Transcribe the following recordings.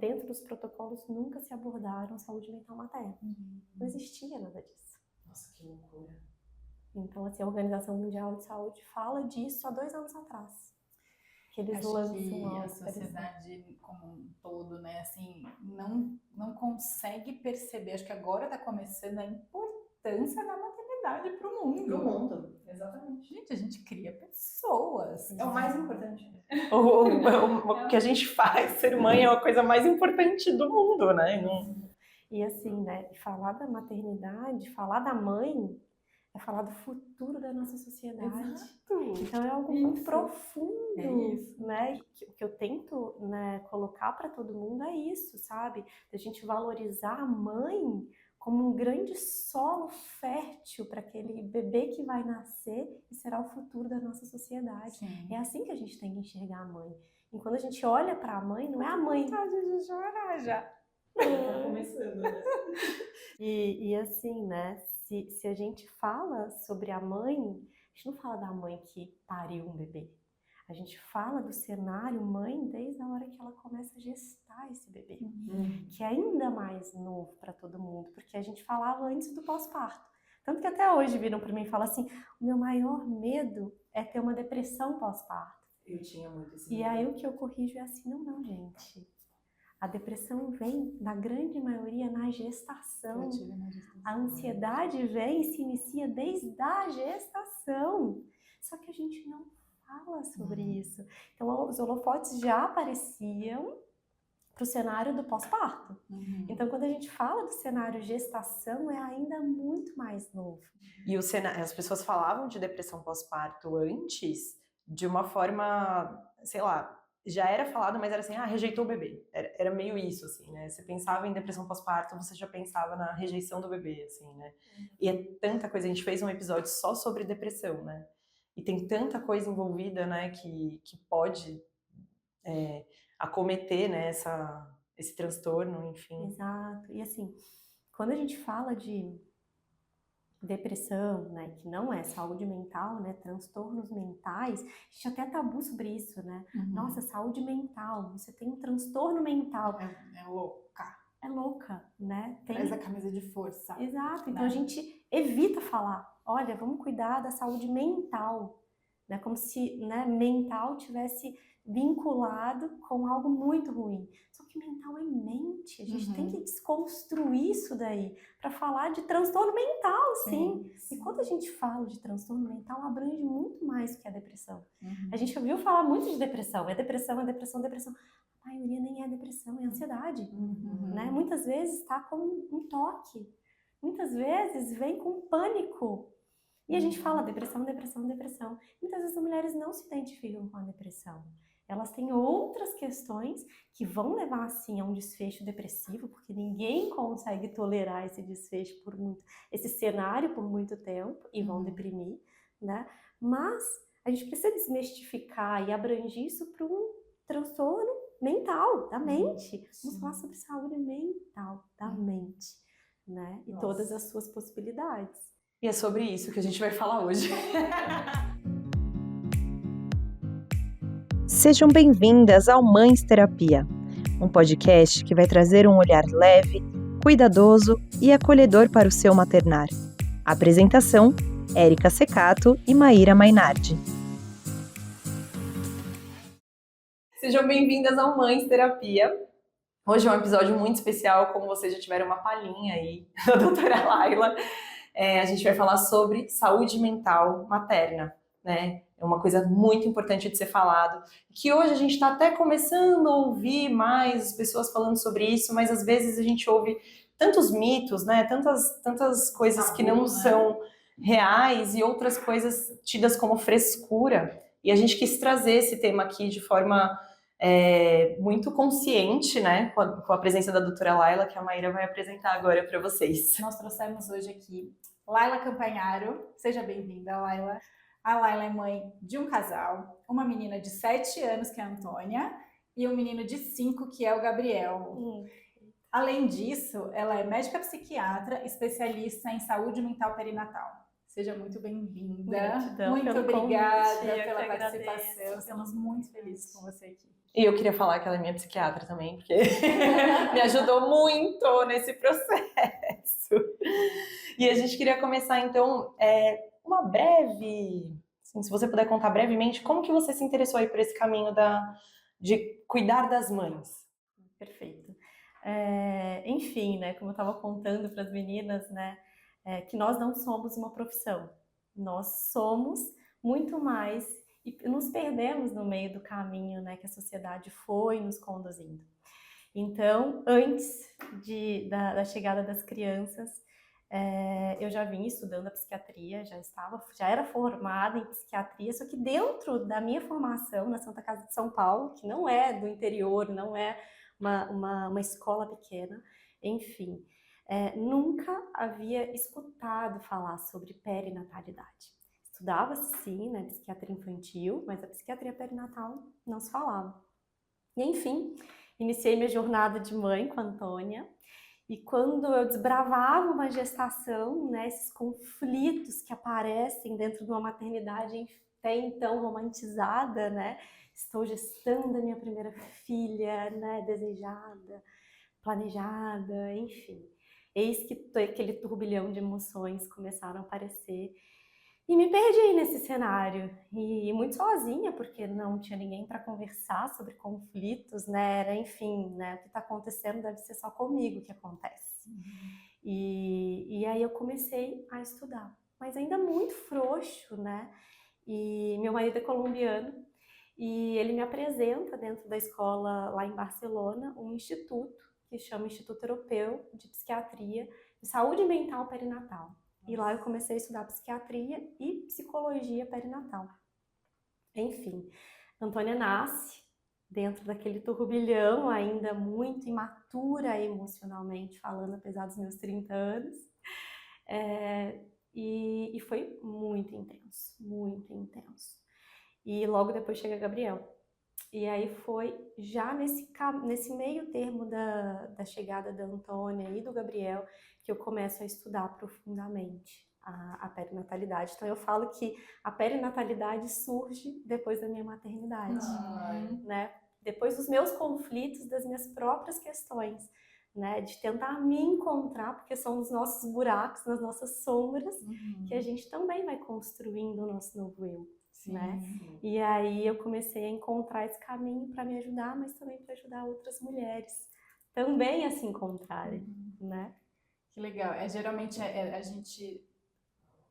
dentro dos protocolos nunca se abordaram saúde mental materna. Não existia nada disso. Nossa, que loucura. Então, assim, a Organização Mundial de Saúde fala disso há 2 anos atrás. Que eles Acho lançam que algo a sociedade como um todo, né, assim, não consegue perceber, acho que agora está começando a importância da maternidade para o mundo. Pro mundo, exatamente. Gente, a gente cria pessoas. É o mais importante. O que a gente faz, ser mãe, é a coisa mais importante do mundo, né? E assim, né, falar da maternidade, falar da mãe, é falar do futuro da nossa sociedade. Exato. Então é algo Isso. muito profundo, É isso. né? O que eu tento, né, colocar para todo mundo é isso, sabe? A gente valorizar a mãe como um grande solo fértil para aquele bebê que vai nascer e será o futuro da nossa sociedade. Sim. É assim que a gente tem que enxergar a mãe. E quando a gente olha para a mãe, não é a mãe. Vontade de chorar já. Tá começando, né? E assim, né? Se a gente fala sobre a mãe, a gente não fala da mãe que pariu um bebê. A gente fala do cenário mãe desde a hora que ela começa a gestar esse bebê, que é ainda mais novo para todo mundo, porque a gente falava antes do pós-parto. Tanto que até hoje viram para mim e falam assim, o meu maior medo é ter uma depressão pós-parto. Eu tinha muito esse E aí o que eu corrijo é assim, não, gente. A depressão vem, na grande maioria, na gestação. A ansiedade vem e se inicia desde a gestação. Só que a gente não fala sobre isso. Então, os holofotes já apareciam para o cenário do pós-parto. Então, quando a gente fala do cenário gestação, é ainda muito mais novo. E as pessoas falavam de depressão pós-parto antes de uma forma, sei lá, já era falado, mas era assim, rejeitou o bebê. Era meio isso, assim, né? Você pensava em depressão pós-parto, você já pensava na rejeição do bebê, assim, né? E é tanta coisa, a gente fez um episódio só sobre depressão, né? E tem tanta coisa envolvida, né, que pode acometer, né, esse transtorno, enfim. Exato. E assim, quando a gente fala de depressão, né, que não é saúde mental, né, transtornos mentais, a gente até tabu sobre isso, né? Nossa, saúde mental, você tem um transtorno mental. É louca. É louca, né? Traz a camisa de força. Exato, então né? a gente evita falar, olha, vamos cuidar da saúde mental, né? Como se, né, mental tivesse vinculado com algo muito ruim. Só que mental é mente, a gente tem que desconstruir isso daí para falar de transtorno mental, sim. E quando a gente fala de transtorno mental, abrange muito mais do que a depressão. A gente ouviu falar muito de depressão, é depressão, é depressão, é depressão. A maioria nem é depressão, é ansiedade, né? Muitas vezes está com um toque, muitas vezes vem com pânico. E a gente fala depressão, depressão, depressão. Muitas vezes as mulheres não se identificam com a depressão. Elas têm outras questões que vão levar, assim, a um desfecho depressivo, porque ninguém consegue tolerar esse desfecho esse cenário por muito tempo e vão deprimir, né? Mas a gente precisa desmistificar e abranger isso para um transtorno mental, da mente. Vamos falar sobre saúde mental, da mente, né? E todas as suas possibilidades. E é sobre isso que a gente vai falar hoje. Sejam bem-vindas ao Mães Terapia, um podcast que vai trazer um olhar leve, cuidadoso e acolhedor para o seu maternar. Apresentação: Érica Secato e Maíra Mainardi. Sejam bem-vindas ao Mães Terapia. Hoje é um episódio muito especial, como vocês já tiveram uma palhinha aí da doutora Laila. A gente vai falar sobre saúde mental materna, né? É uma coisa muito importante de ser falado, que hoje a gente está até começando a ouvir mais as pessoas falando sobre isso, mas às vezes a gente ouve tantos mitos, né? Tantas coisas que não são reais e outras coisas tidas como frescura. E a gente quis trazer esse tema aqui de forma muito consciente, né? Com a presença da doutora Laila, que a Maíra vai apresentar agora para vocês. Nós trouxemos hoje aqui Laila Campagnaro. Seja bem-vinda, Laila. A Laila é mãe de um casal, uma menina de 7 anos, que é a Antônia, e um menino de 5, que é o Gabriel. Além disso, ela é médica psiquiatra, especialista em saúde mental perinatal. Seja muito bem-vinda. Muito obrigada pela participação. Estamos muito felizes com você aqui. E eu queria falar que ela é minha psiquiatra também, porque me ajudou muito nesse processo. E a gente queria começar, então, uma breve... Assim, se você puder contar brevemente, como que você se interessou aí por esse caminho de cuidar das mães? Perfeito. Enfim, né, como eu estava contando para as meninas, né, que nós não somos uma profissão. Nós somos muito mais e nos perdemos no meio do caminho, né, que a sociedade foi nos conduzindo. Então, antes da chegada das crianças, eu já vinha estudando a psiquiatria, já era formada em psiquiatria, só que dentro da minha formação na Santa Casa de São Paulo, que não é do interior, não é uma escola pequena, enfim, nunca havia escutado falar sobre perinatalidade. Estudava-se sim, né, psiquiatria infantil, mas a psiquiatria perinatal não se falava. E enfim, iniciei minha jornada de mãe com a Antônia, e quando eu desbravava uma gestação, né, esses conflitos que aparecem dentro de uma maternidade até então romantizada, né, estou gestando a minha primeira filha, né, desejada, planejada, enfim. Eis que aquele turbilhão de emoções começaram a aparecer e me perdi nesse cenário, e muito sozinha, porque não tinha ninguém para conversar sobre conflitos, né? Era, enfim, né? O que está acontecendo deve ser só comigo que acontece. E aí eu comecei a estudar, mas ainda muito frouxo, né? E meu marido é colombiano, e ele me apresenta dentro da escola lá em Barcelona um instituto que chama Instituto Europeu de Psiquiatria e Saúde Mental Perinatal. E lá eu comecei a estudar psiquiatria e psicologia perinatal. Enfim, Antônia nasce dentro daquele turbilhão, ainda muito imatura emocionalmente falando, apesar dos meus 30 anos. E foi muito intenso, muito intenso. E logo depois chega Gabriel. E aí foi já nesse meio termo da chegada da Antônia e do Gabriel que eu começo a estudar profundamente a perinatalidade. Então eu falo que a perinatalidade surge depois da minha maternidade, né? Depois dos meus conflitos, das minhas próprias questões, né? De tentar me encontrar, porque são os nossos buracos, nas nossas sombras, que a gente também vai construindo o nosso novo eu. Sim, né? sim. E aí eu comecei a encontrar esse caminho para me ajudar, mas também para ajudar outras mulheres também a se encontrarem, né? Que legal. Geralmente a gente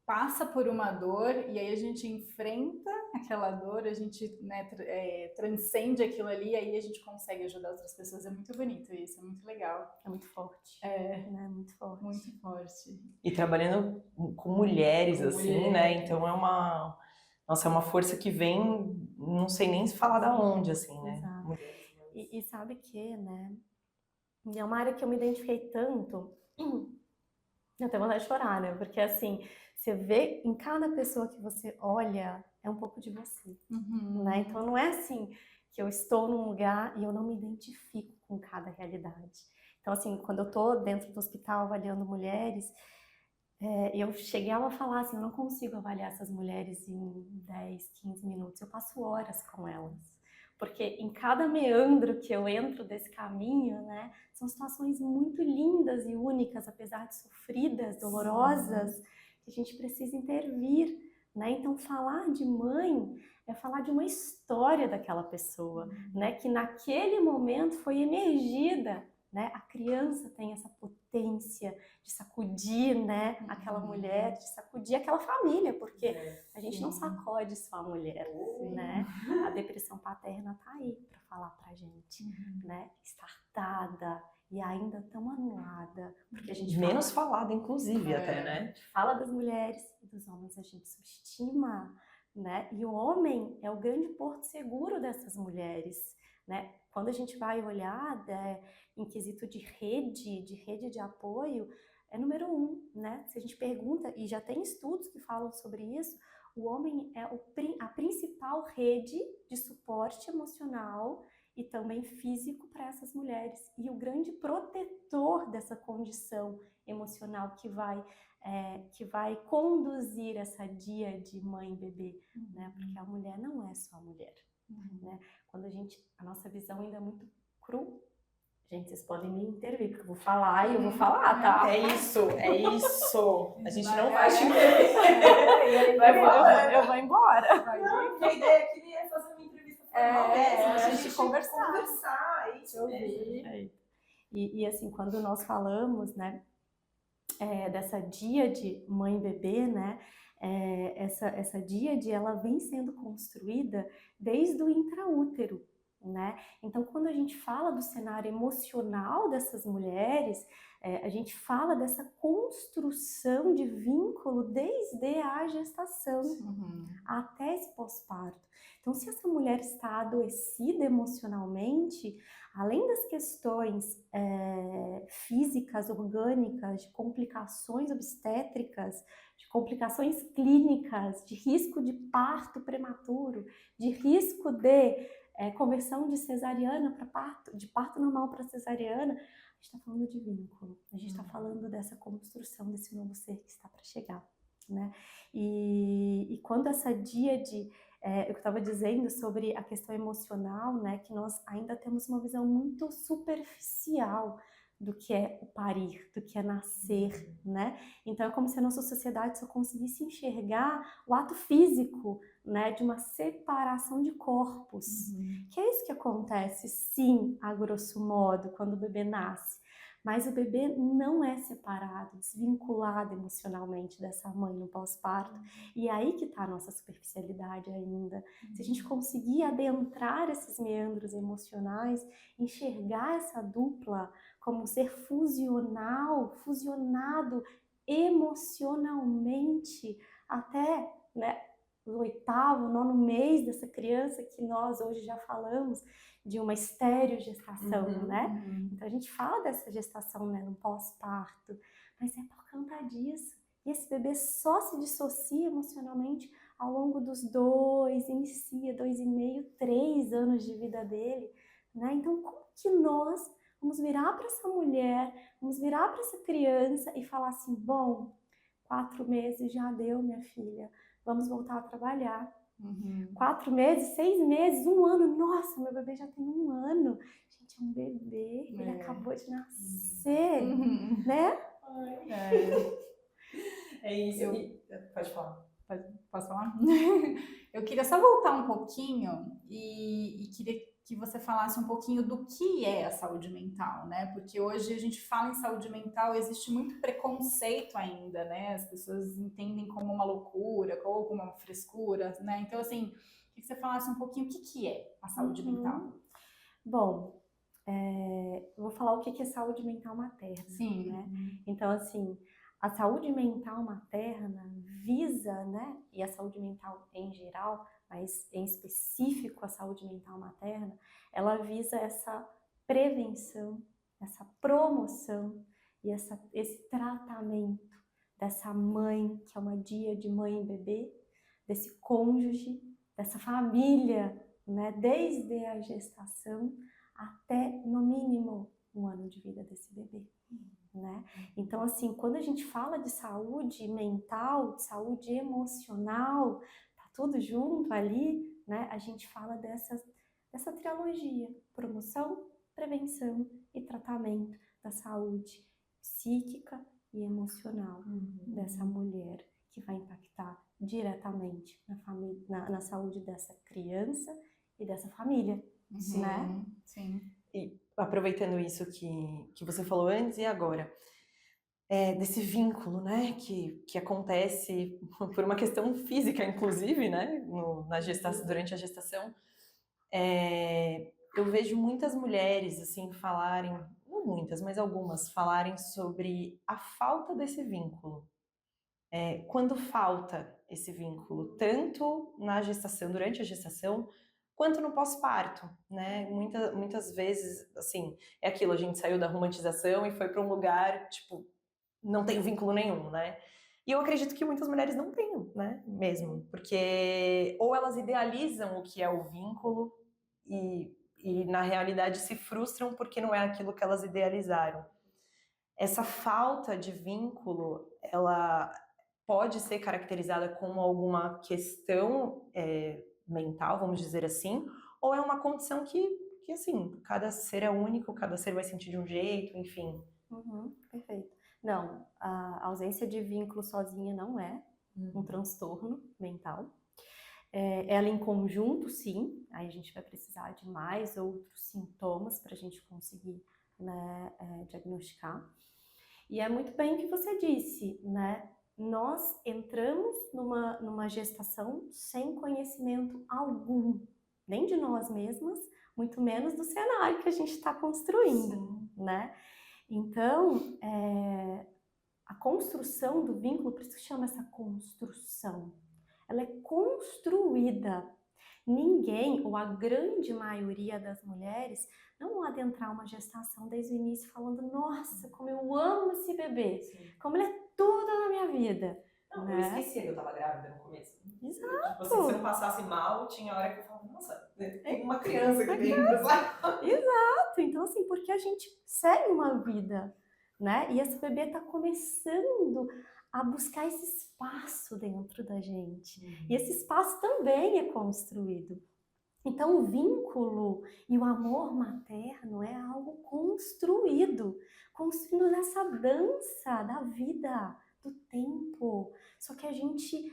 passa por uma dor e aí a gente enfrenta aquela dor, a gente, né, transcende aquilo ali e aí a gente consegue ajudar outras pessoas. É muito bonito isso, é muito legal. É muito forte. Né? Muito forte. Muito forte. E trabalhando com mulheres, assim, né? Então é uma... Nossa, é uma força que vem, não sei nem se falar da onde, assim, né? Exato. E sabe que, né? É uma área que eu me identifiquei tanto, eu tenho vontade de chorar, né? Porque, assim, você vê em cada pessoa que você olha, é um pouco de você, né? Então não é assim que eu estou num lugar e eu não me identifico com cada realidade. Então, assim, quando eu tô dentro do hospital avaliando mulheres, eu cheguei a falar assim, eu não consigo avaliar essas mulheres em 10, 15 minutos, eu passo horas com elas. Porque em cada meandro que eu entro desse caminho, né, são situações muito lindas e únicas, apesar de sofridas, dolorosas, que a gente precisa intervir, né? Então, falar de mãe é falar de uma história daquela pessoa, né, que naquele momento foi emergida, né? A criança tem essa potência de sacudir, né, aquela mulher, de sacudir aquela família, porque a gente não sacode só a mulher, né? A depressão paterna tá aí para falar pra gente, né? Estartada e ainda tão anulada, porque a gente menos falada, inclusive, até, né? Fala das mulheres e dos homens, a gente subestima, né? E o homem é o grande porto seguro dessas mulheres, né? Quando a gente vai olhar em quesito de rede de apoio, é número 1, né? Se a gente pergunta, e já tem estudos que falam sobre isso, o homem é a principal rede de suporte emocional e também físico para essas mulheres, e o grande protetor dessa condição emocional que vai conduzir essa dia de mãe e bebê, né? Porque a mulher não é só a mulher. Né? quando a nossa visão ainda é muito cru. Gente, vocês podem me intervir, porque eu vou falar e eu vou falar, tá? É isso. A gente não vai vai te interromper. Vai embora. Eu vou embora. Não, a ideia aqui é fazer uma entrevista formal mesmo, a gente conversar. conversar, é isso mesmo. E assim, quando nós falamos, né, dessa díade mãe-bebê, né, essa díade, ela vem sendo construída desde o intraútero, né? Então, quando a gente fala do cenário emocional dessas mulheres, a gente fala dessa construção de vínculo desde a gestação até esse pós-parto. Então, se essa mulher está adoecida emocionalmente, além das questões físicas, orgânicas, de complicações obstétricas, de complicações clínicas, de risco de parto prematuro, de risco de conversão de cesariana para parto, de parto normal para cesariana, a gente está falando de vínculo, a gente está falando dessa construção desse novo ser que está para chegar, né? E quando essa díade, eu estava dizendo sobre a questão emocional, né, que nós ainda temos uma visão muito superficial do que é o parir, do que é nascer, né? Então é como se a nossa sociedade só conseguisse enxergar o ato físico, né, de uma separação de corpos. Que é isso que acontece, sim, a grosso modo, quando o bebê nasce. Mas o bebê não é separado, desvinculado emocionalmente dessa mãe no pós-parto. E é aí que está a nossa superficialidade ainda. Se a gente conseguir adentrar esses meandros emocionais, enxergar essa dupla como um ser fusional, fusionado emocionalmente até, né, o 8º, 9º mês dessa criança que nós hoje já falamos de uma estereogestação, né? Então a gente fala dessa gestação, né, no pós-parto, mas é por conta disso. E esse bebê só se dissocia emocionalmente ao longo dos 2, inicia 2,5, 3 anos de vida dele, né? Então como que nós vamos virar para essa mulher, vamos virar para essa criança e falar assim, bom, 4 meses já deu, minha filha, vamos voltar a trabalhar. 4 meses, 6 meses, 1 ano, nossa, meu bebê já tem 1 ano. Gente, é um bebê, ele acabou de nascer, né? É isso. Pode falar. Posso falar? Eu queria só voltar um pouquinho e queria que você falasse um pouquinho do que é a saúde mental, né? Porque hoje a gente fala em saúde mental, existe muito preconceito ainda, né? As pessoas entendem como uma loucura, ou como uma frescura, né? Então, assim, queria que você falasse um pouquinho o que é a saúde mental. Bom, eu vou falar o que é saúde mental materna. Sim. Né? Então, assim, a saúde mental materna visa, né, e a saúde mental em geral, mas em específico a saúde mental materna, ela visa essa prevenção, essa promoção e esse tratamento dessa mãe, que é uma díade mãe e bebê, desse cônjuge, dessa família, né, desde a gestação até, no mínimo, 1 ano de vida desse bebê. Né? Então, assim, quando a gente fala de saúde mental, de saúde emocional, tá tudo junto ali, né? A gente fala dessa trilogia: promoção, prevenção e tratamento da saúde psíquica e emocional dessa mulher, que vai impactar diretamente na saúde dessa criança e dessa família, né? Sim. E aproveitando isso que você falou antes e agora, desse vínculo, né, que acontece por uma questão física, inclusive, né, durante a gestação, eu vejo muitas mulheres, assim, falarem, não muitas, mas algumas, falarem sobre a falta desse vínculo. Quando falta esse vínculo, tanto na gestação, durante a gestação, quanto no pós-parto, né? Muitas vezes, assim, é aquilo, a gente saiu da romantização e foi para um lugar, tipo, não tem vínculo nenhum, né? E eu acredito que muitas mulheres não tenham, né? Mesmo, porque ou elas idealizam o que é o vínculo e na realidade se frustram porque não é aquilo que elas idealizaram. Essa falta de vínculo, ela pode ser caracterizada como alguma questão mental, vamos dizer assim, ou é uma condição que assim, cada ser é único, cada ser vai sentir de um jeito, enfim. Perfeito. Não, a ausência de vínculo sozinha não é um transtorno mental. Ela em conjunto, sim, aí a gente vai precisar de mais outros sintomas para a gente conseguir, né, diagnosticar. E é muito bem o que você disse, né? Nós entramos numa gestação sem conhecimento algum, nem de nós mesmas, muito menos do cenário que a gente está construindo, né? Então, a construção do vínculo, por isso que chama essa construção, ela é construída. Ninguém, ou a grande maioria das mulheres, não vão adentrar uma gestação desde o início falando, nossa, como eu amo esse bebê, como ele é tudo na minha vida. Não, né? Eu esquecia que eu tava grávida no começo. Exato. Tipo assim, se eu não passasse mal, tinha hora que eu falava, nossa, tem uma criança aqui dentro, sabe? Exato. Então, assim, porque a gente segue uma vida, né? E esse bebê tá começando a buscar esse espaço dentro da gente. E esse espaço também é construído. Então, o vínculo e o amor materno é algo construído nessa dança da vida, do tempo. Só que a gente,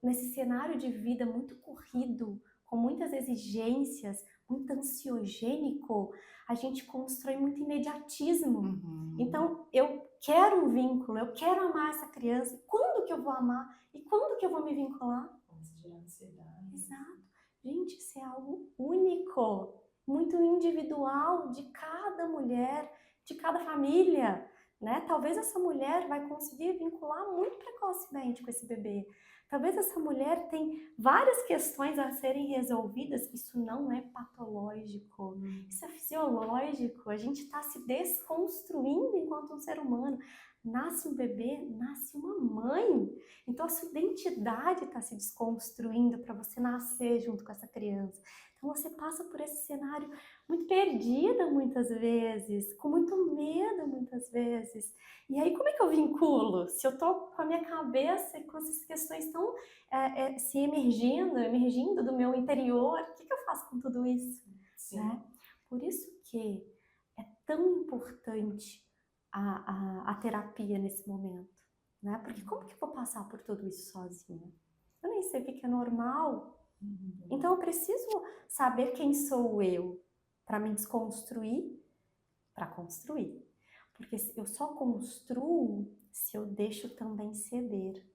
nesse cenário de vida muito corrido, com muitas exigências, muito ansiogênico, a gente constrói muito imediatismo. Então, eu quero um vínculo, eu quero amar essa criança. Quando que eu vou amar? E quando que eu vou me vincular? Começa a gerar ansiedade. Exato. Gente, isso é algo único, muito individual de cada mulher, de cada família, né? Talvez essa mulher vai conseguir vincular muito precocemente com esse bebê. Talvez essa mulher tenha várias questões a serem resolvidas. Isso não é patológico, isso é fisiológico. A gente está se desconstruindo enquanto um ser humano. Nasce um bebê, nasce uma mãe. Então a sua identidade está se desconstruindo para você nascer junto com essa criança. Então você passa por esse cenário muito perdida muitas vezes, com muito medo muitas vezes. E aí como é que eu vinculo? Se eu tô com a minha cabeça e com essas questões tão se emergindo do meu interior, o que eu faço com tudo isso? Né? Por isso que é tão importante a terapia nesse momento, né? Porque como que eu vou passar por tudo isso sozinha? Eu nem sei o que é normal. Então eu preciso saber quem sou eu para me desconstruir, para construir. Porque eu só construo se eu deixo também ceder,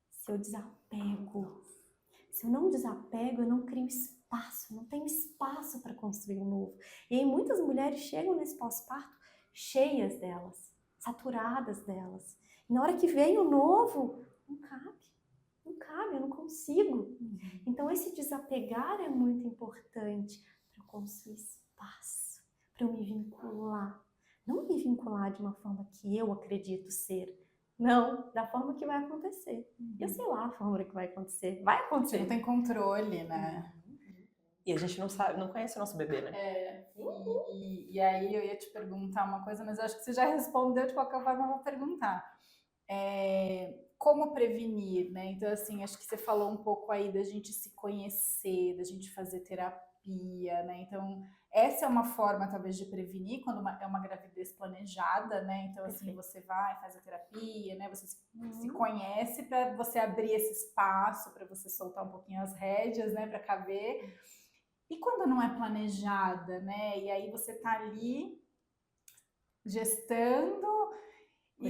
se eu desapego. Se eu não desapego, eu não crio espaço, não tenho espaço para construir um novo. E aí muitas mulheres chegam nesse pós-parto cheias delas, saturadas delas. E na hora que vem o novo, não cabe, eu não consigo. Então esse desapegar é muito importante para eu construir espaço, para eu me vincular. Não me vincular de uma forma que eu acredito ser, não, da forma que vai acontecer. Eu sei lá a forma que vai acontecer. Vai acontecer. Você não tem controle, né? E a gente não sabe, não conhece o nosso bebê, né? E aí eu ia te perguntar uma coisa, mas eu acho que você já respondeu, de qualquer forma eu vou perguntar. Como prevenir, né? Então, assim, acho que você falou um pouco aí da gente se conhecer, da gente fazer terapia, né? Então, essa é uma forma, talvez, de prevenir quando é uma gravidez planejada, né? Então, assim, você vai, faz a terapia, né? Você se conhece para você abrir esse espaço, para você soltar um pouquinho as rédeas, né? Para caber. E quando não é planejada, né? E aí você tá ali gestando com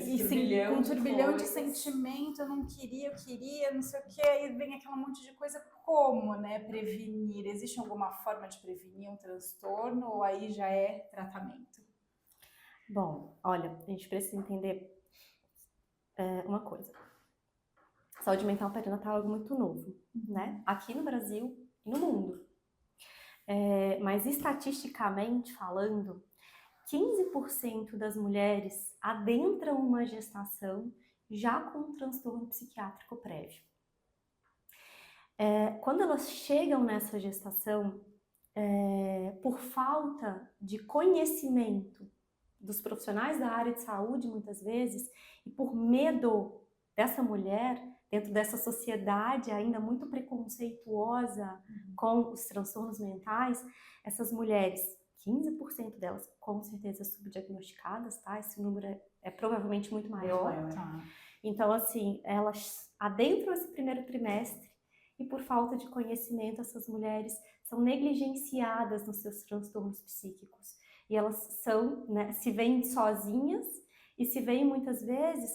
um turbilhão de sentimento, eu não queria, eu queria, não sei o que, aí vem aquele monte de coisa. Como, né, prevenir? Existe alguma forma de prevenir um transtorno ou aí já é tratamento? Bom, olha, a gente precisa entender uma coisa. Saúde mental perinatal é algo muito novo, né? Aqui no Brasil e no mundo. Mas estatisticamente falando, 15% das mulheres adentram uma gestação já com um transtorno psiquiátrico prévio. Quando elas chegam nessa gestação, por falta de conhecimento dos profissionais da área de saúde, muitas vezes, e por medo dessa mulher dentro dessa sociedade ainda muito preconceituosa com os transtornos mentais, essas mulheres, 15% delas com certeza subdiagnosticadas, tá? Esse número é provavelmente muito maior. Tá. Então, assim, elas adentram esse primeiro trimestre e por falta de conhecimento, essas mulheres são negligenciadas nos seus transtornos psíquicos. E elas são, né, se veem sozinhas e se veem muitas vezes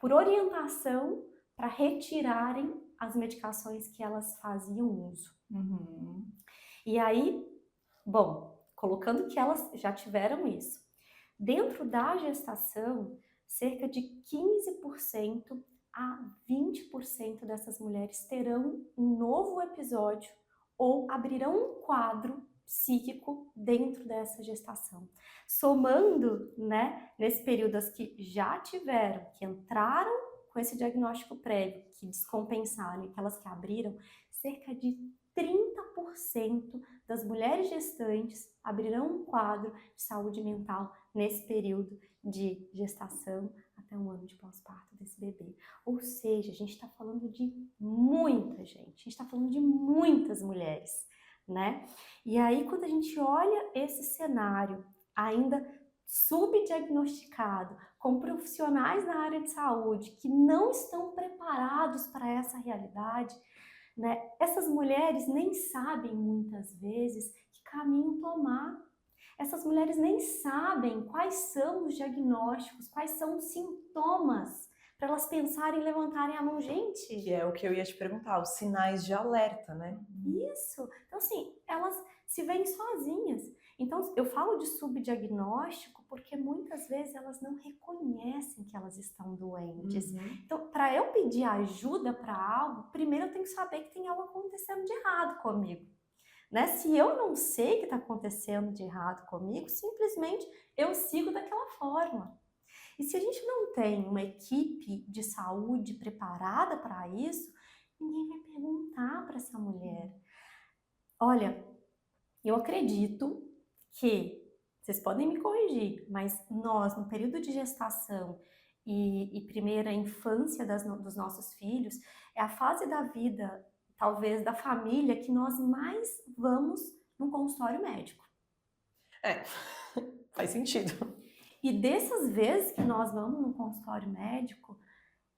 por orientação para retirarem as medicações que elas faziam uso. E aí, bom, colocando que elas já tiveram isso, dentro da gestação, cerca de 15% a 20% dessas mulheres terão um novo episódio ou abrirão um quadro psíquico dentro dessa gestação. Somando, né, nesse período as que já tiveram, que entraram com esse diagnóstico prévio, que descompensaram e aquelas que abriram, cerca de 30% das mulheres gestantes abrirão um quadro de saúde mental nesse período de gestação até um ano de pós-parto desse bebê. Ou seja, a gente está falando de muita gente, a gente está falando de muitas mulheres, né? E aí, quando a gente olha esse cenário ainda subdiagnosticado, com profissionais na área de saúde que não estão preparados para essa realidade, né? Essas mulheres nem sabem muitas vezes que caminho tomar. Essas mulheres nem sabem quais são os diagnósticos, quais são os sintomas, para elas pensarem em levantarem a mão, gente. Que é o que eu ia te perguntar, os sinais de alerta, né? Isso. Então, assim, elas se veem sozinhas. Então, eu falo de subdiagnóstico porque muitas vezes elas não reconhecem que elas estão doentes. Então, para eu pedir ajuda para algo, primeiro eu tenho que saber que tem algo acontecendo de errado comigo. Né? Se eu não sei o que está acontecendo de errado comigo, simplesmente eu sigo daquela forma. E se a gente não tem uma equipe de saúde preparada para isso, ninguém vai perguntar para essa mulher. Olha, eu acredito que, vocês podem me corrigir, mas nós, no período de gestação e primeira infância dos nossos filhos, é a fase da vida, talvez, da família que nós mais vamos num consultório médico. Faz sentido. E dessas vezes que nós vamos no consultório médico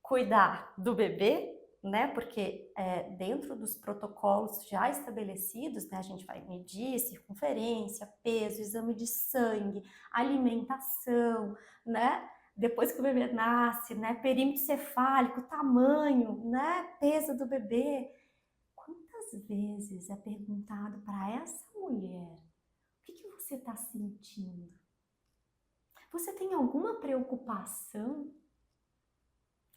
cuidar do bebê, né? Porque dentro dos protocolos já estabelecidos, né? A gente vai medir circunferência, peso, exame de sangue, alimentação, né? Depois que o bebê nasce, né? Perímetro cefálico, tamanho, né? Peso do bebê. Quantas vezes é perguntado para essa mulher o que você está sentindo? Você tem alguma preocupação?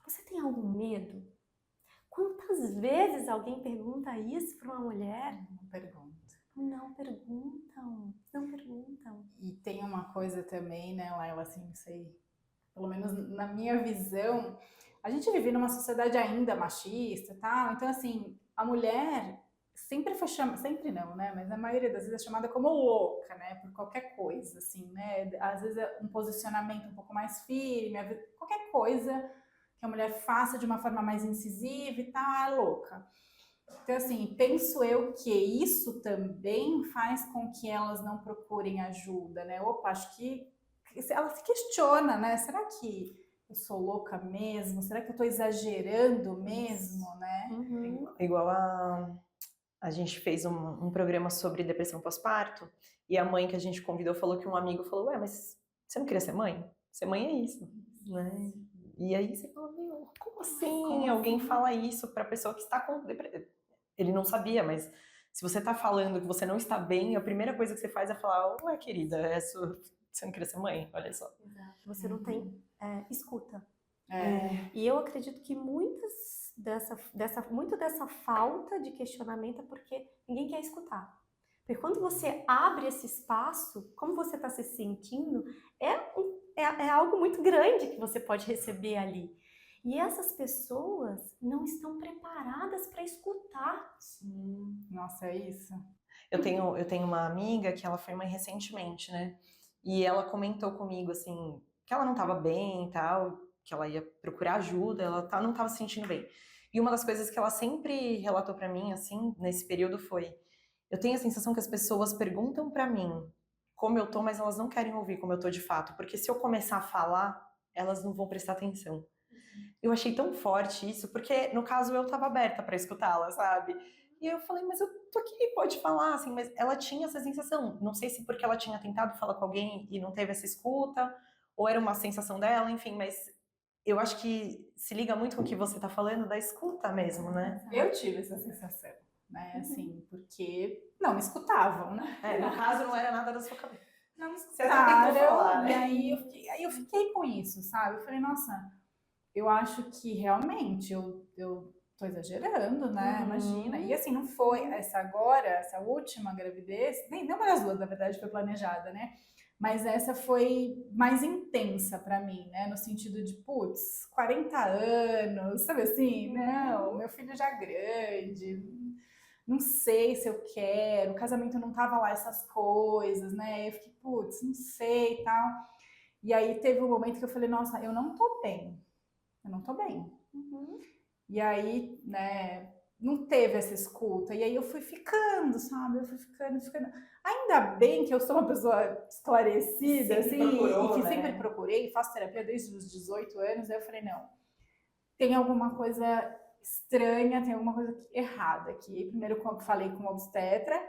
Você tem algum medo? Quantas vezes alguém pergunta isso para uma mulher? Não pergunta. Não perguntam, não perguntam. E tem uma coisa também, né, Laila, assim, não sei, pelo menos na minha visão, a gente vive numa sociedade ainda machista e tal, então assim, a mulher sempre foi chamada, sempre não, né, mas na maioria das vezes é chamada como louca, né, por qualquer coisa, assim, né, às vezes é um posicionamento um pouco mais firme, qualquer coisa que a mulher faça de uma forma mais incisiva e tal, é louca. Então, assim, penso eu que isso também faz com que elas não procurem ajuda, né? Opa, acho que ela se questiona, né? Será que eu sou louca mesmo? Será que eu tô exagerando mesmo, né? Igual a gente fez um programa sobre depressão pós-parto e a mãe que a gente convidou falou que um amigo falou, ué, mas você não queria ser mãe? Ser mãe é isso, né? E aí você fala, meu, como assim? Alguém fala isso pra pessoa que está com depressão? Ele não sabia, mas se você tá falando que você não está bem, a primeira coisa que você faz é falar, ué, querida, você não queria ser mãe? Olha só. Exato. Você não tem escuta. É. E eu acredito que muito dessa falta de questionamento é porque ninguém quer escutar. Porque quando você abre esse espaço, como você está se sentindo, é algo muito grande que você pode receber ali. E essas pessoas não estão preparadas para escutar. Sim. Nossa, é isso. Eu tenho uma amiga que ela foi mãe recentemente, né? E ela comentou comigo, assim, que ela não estava bem e tal. que ela ia procurar ajuda, ela não estava se sentindo bem. E uma das coisas que ela sempre relatou para mim, assim, nesse período foi: eu tenho a sensação que as pessoas perguntam para mim como eu tô, mas elas não querem ouvir como eu tô de fato, porque se eu começar a falar, elas não vão prestar atenção. Eu achei tão forte isso, porque no caso eu tava aberta para escutá-la, sabe? E eu falei, mas eu tô aqui, pode falar, assim, mas ela tinha essa sensação. Não sei se porque ela tinha tentado falar com alguém e não teve essa escuta, ou era uma sensação dela, enfim, mas eu acho que se liga muito com o que você tá falando da escuta mesmo, né? Eu tive essa sensação, né? Assim, porque não me escutavam, né? No caso não era nada da sua cabeça. Não me Você até tentou falar, escutaram, né? e aí eu fiquei com isso, sabe? Eu falei, nossa, eu acho que realmente eu tô exagerando, né? Imagina. E assim, não foi essa última gravidez, nem uma das duas, na verdade, foi planejada, né? Mas essa foi mais intensa pra mim, né? No sentido de, putz, 40 anos, sabe assim? Não, meu filho já grande, não sei se eu quero, o casamento não tava lá essas coisas, né? Eu fiquei, putz, não sei e tal. E aí teve um momento que eu falei, nossa, eu não tô bem. E aí, né, não teve essa escuta. E aí eu fui ficando, sabe? Eu fui ficando. Ainda bem que eu sou uma pessoa esclarecida, Sempre assim, procurou, e que né? sempre procurei, faço terapia desde os 18 anos. Aí eu falei, não, tem alguma coisa estranha, tem alguma coisa errada aqui. E primeiro eu falei com o obstetra,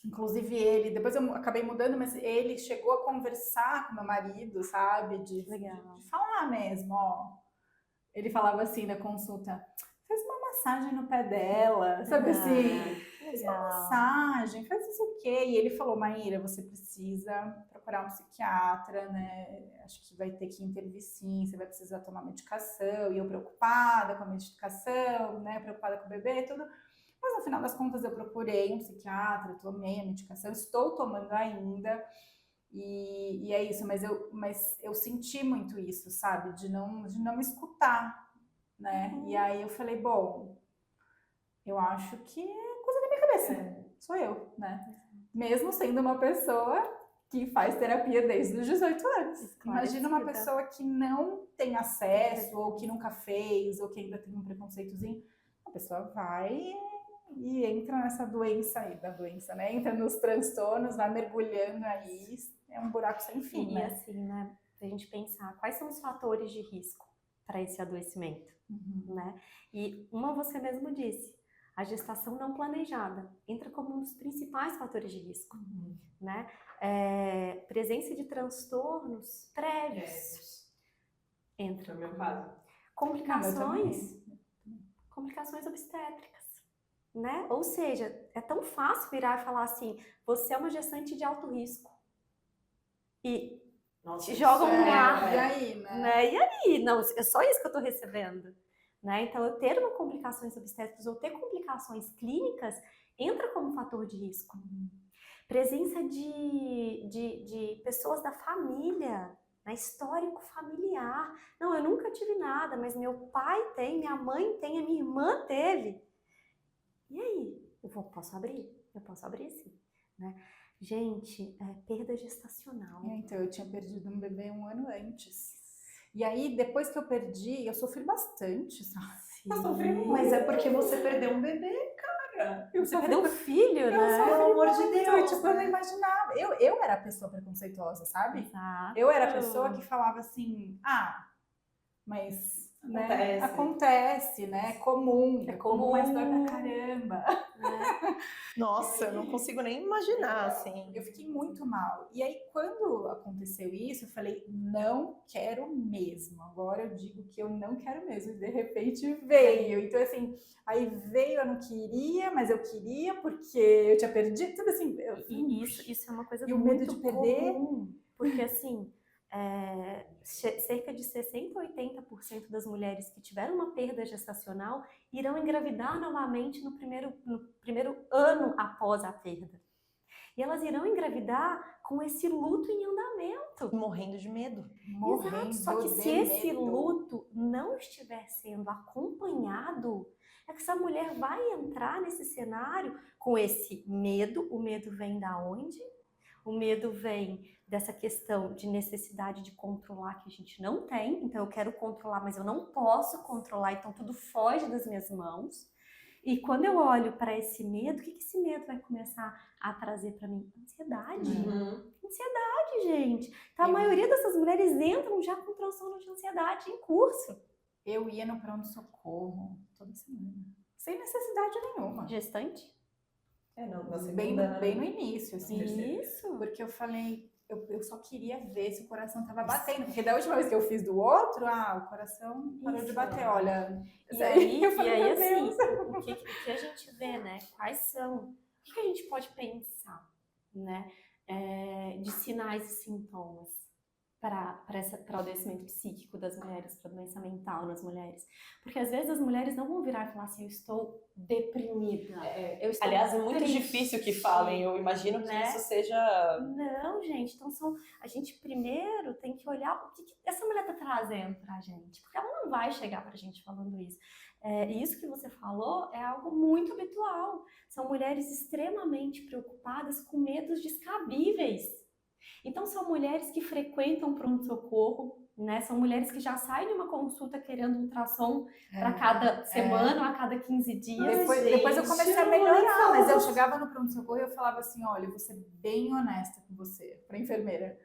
inclusive ele, depois eu acabei mudando, mas ele chegou a conversar com meu marido, sabe? De falar mesmo, ó. Ele falava assim na consulta, faz uma massagem no pé dela, sabe assim? Faz uma massagem, faz isso o quê? E ele falou, Maíra, você precisa procurar um psiquiatra, né? Acho que vai ter que intervir sim, você vai precisar tomar medicação. E eu preocupada com a medicação, né? Preocupada com o bebê e tudo. Mas no final das contas eu procurei um psiquiatra, tomei a medicação, estou tomando ainda. E é isso, mas eu senti muito isso, sabe? De não me escutar, né? E aí eu falei, bom, eu acho que é coisa da minha cabeça. Sou eu, né? Mesmo sendo uma pessoa que faz terapia desde os 18 anos. Imagina uma pessoa que não tem acesso, ou que nunca fez, ou que ainda tem um preconceitozinho. A pessoa vai e entra nessa doença aí, né? Entra nos transtornos, vai mergulhando aí, é um buraco sem fim, né? E assim, né, pra gente pensar, quais são os fatores de risco para esse adoecimento, né? E você mesmo disse, a gestação não planejada entra como um dos principais fatores de risco, né? Presença de transtornos prévios entra. No meu caso. Complicações obstétricas, né? Ou seja, é tão fácil virar e falar assim, você é uma gestante de alto risco. E te jogam no ar. E aí, né? E aí? Não, é só isso que eu tô recebendo. Né? Então, eu ter uma complicações obstétricas ou ter complicações clínicas entra como fator de risco. Presença de pessoas da família, né? Histórico familiar. Não, eu nunca tive nada, mas meu pai tem, minha mãe tem, a minha irmã teve. E aí? Eu posso abrir sim, né? Gente, perda gestacional. Então, eu tinha perdido um bebê 1 ano antes. E aí, depois que eu perdi, eu sofri bastante, sabe? Eu sofri muito. Mas é porque você perdeu um bebê, cara. Você perdeu um filho, né? Pelo amor de Deus. Tipo, eu não imaginava. Eu era a pessoa preconceituosa, sabe? Exato. Eu era a pessoa que falava assim, mas né, acontece, né? É comum, mas dói pra caramba. Nossa, eu não consigo nem imaginar, assim. Eu fiquei muito mal. E aí, quando aconteceu isso, eu falei, não quero mesmo. Agora eu digo que eu não quero mesmo. E de repente veio. Então, assim, aí veio, eu não queria, mas eu queria porque eu tinha perdido. Tudo assim. E isso é uma coisa e muito o medo de perder. comum. Porque, assim, cerca de 60% a 80% das mulheres que tiveram uma perda gestacional irão engravidar novamente no primeiro ano após a perda. E elas irão engravidar com esse luto em andamento. Morrendo de medo. Exato. Só que se esse luto não estiver sendo acompanhado, é que essa mulher vai entrar nesse cenário com esse medo. O medo vem da onde? O medo vem dessa questão de necessidade de controlar que a gente não tem. Então, eu quero controlar, mas eu não posso controlar, então tudo foge das minhas mãos. E quando eu olho para esse medo, o que esse medo vai começar a trazer para mim? Ansiedade. Ansiedade, gente. Então, a maioria dessas mulheres entram já com transtorno de ansiedade em curso. Eu ia no pronto-socorro toda semana, sem necessidade nenhuma. Gestante? Bem no início, assim. Isso. Porque eu falei, eu só queria ver se o coração tava batendo. Porque da última vez que eu fiz do outro, o coração parou de bater. Olha, E aí, eu falei, meu assim, Deus. o que a gente vê, né? Quais são, o que a gente pode pensar, né? De sinais e sintomas para o adoecimento psíquico das mulheres, para a doença mental nas mulheres. Porque às vezes as mulheres não vão virar e falar assim, eu estou deprimida. Eu estou Aliás, é muito triste, difícil que falem, eu imagino que né? isso seja... Não, gente, então a gente primeiro tem que olhar o que essa mulher está trazendo pra gente, porque ela não vai chegar pra gente falando isso. E isso que você falou é algo muito habitual. São mulheres extremamente preocupadas com medos descabíveis. Então, são mulheres que frequentam pronto-socorro, né? São mulheres que já saem de uma consulta querendo um ultrassom para cada semana ou a cada 15 dias. Depois eu comecei a melhorar, mas eu chegava no pronto-socorro e eu falava assim, olha, eu vou ser bem honesta com você, pra enfermeira.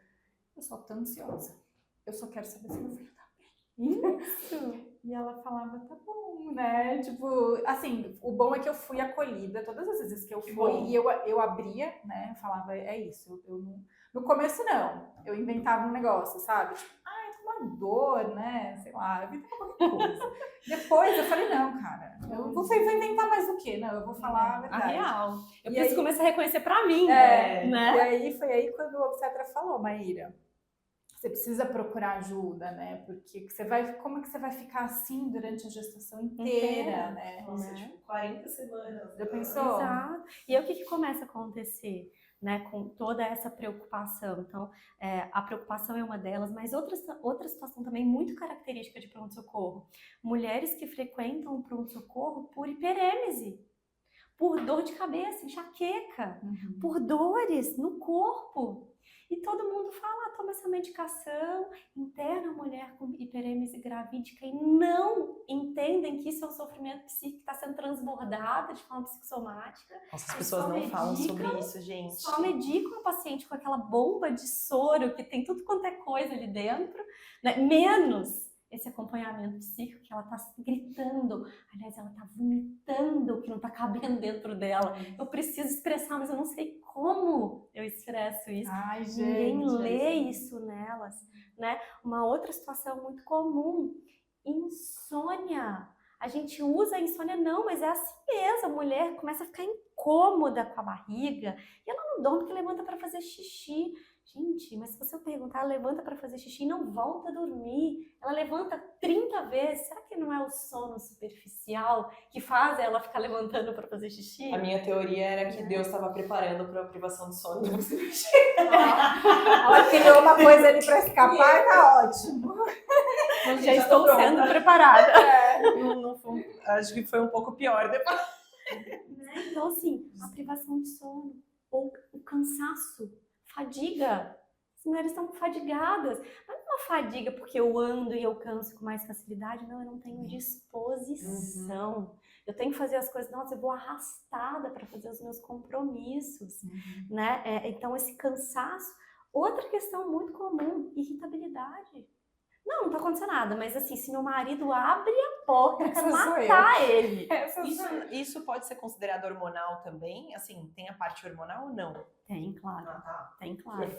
Eu só tô ansiosa. Eu só quero saber se meu filho tá bem. Isso! E ela falava, tá bom, né? Tipo, assim, o bom é que eu fui acolhida todas as vezes que eu fui. E eu abria, né? Eu falava, é isso. No começo, não. Eu inventava um negócio, sabe? Tipo, eu tô uma dor, né? Sei lá, eu inventava qualquer coisa. Depois eu falei, não, cara. Eu vou inventar mais o quê? Não, eu vou falar a verdade. A real. Eu E preciso aí- começar a reconhecer pra mim, né? né? E aí foi aí quando o obstetra falou, Maíra, você precisa procurar ajuda, né? Porque como é que você vai ficar assim durante a gestação inteira, né? Nossa, Né? tipo, 40 semanas. Já pensou? Exato. E aí o que começa a acontecer, né, com toda essa preocupação? Então, a preocupação é uma delas, mas outra situação também muito característica de pronto-socorro. Mulheres que frequentam o pronto-socorro por hiperêmese, por dor de cabeça, enxaqueca, por dores no corpo. E todo mundo fala, toma essa medicação, interna a mulher com hiperêmese gravídica e não entendem que isso é um sofrimento psíquico que está sendo transbordado de forma psicossomática. Nossa, as pessoas não falam sobre isso, gente. Só medicam a paciente com aquela bomba de soro que tem tudo quanto é coisa ali dentro, né? Menos esse acompanhamento psíquico que ela está gritando, aliás, ela está vomitando o que não está cabendo dentro dela. Eu preciso expressar, mas eu não sei como eu expresso isso. Ai, gente, Ninguém lê isso nelas, né? Uma outra situação muito comum, insônia. A gente usa a insônia, não, mas é assim mesmo. A mulher começa a ficar incômoda com a barriga e ela não dorme porque levanta para fazer xixi. Gente, mas se você perguntar, ela levanta para fazer xixi e não volta a dormir. Ela levanta 30 vezes. Será que não é o sono superficial que faz ela ficar levantando para fazer xixi? A minha teoria era que Deus estava preparando para a privação de sono. Ela criou uma coisa ali pra escapar, tá ótimo. Já estou sendo preparada. Acho que foi um pouco pior depois. Né? Então, assim, a privação de sono ou o cansaço, fadiga. As mulheres estão fadigadas. Não é uma fadiga porque eu ando e eu canso com mais facilidade. Não, eu não tenho disposição. Eu tenho que fazer as coisas, nossa, eu vou arrastada para fazer os meus compromissos, né? Então, esse cansaço. Outra questão muito comum, irritabilidade. Não tá acontecendo nada, mas assim, se meu marido abre a porta, eu quero matar ele. Isso pode ser considerado hormonal também? Assim, tem a parte hormonal ou não? Tem, claro. Tem, claro.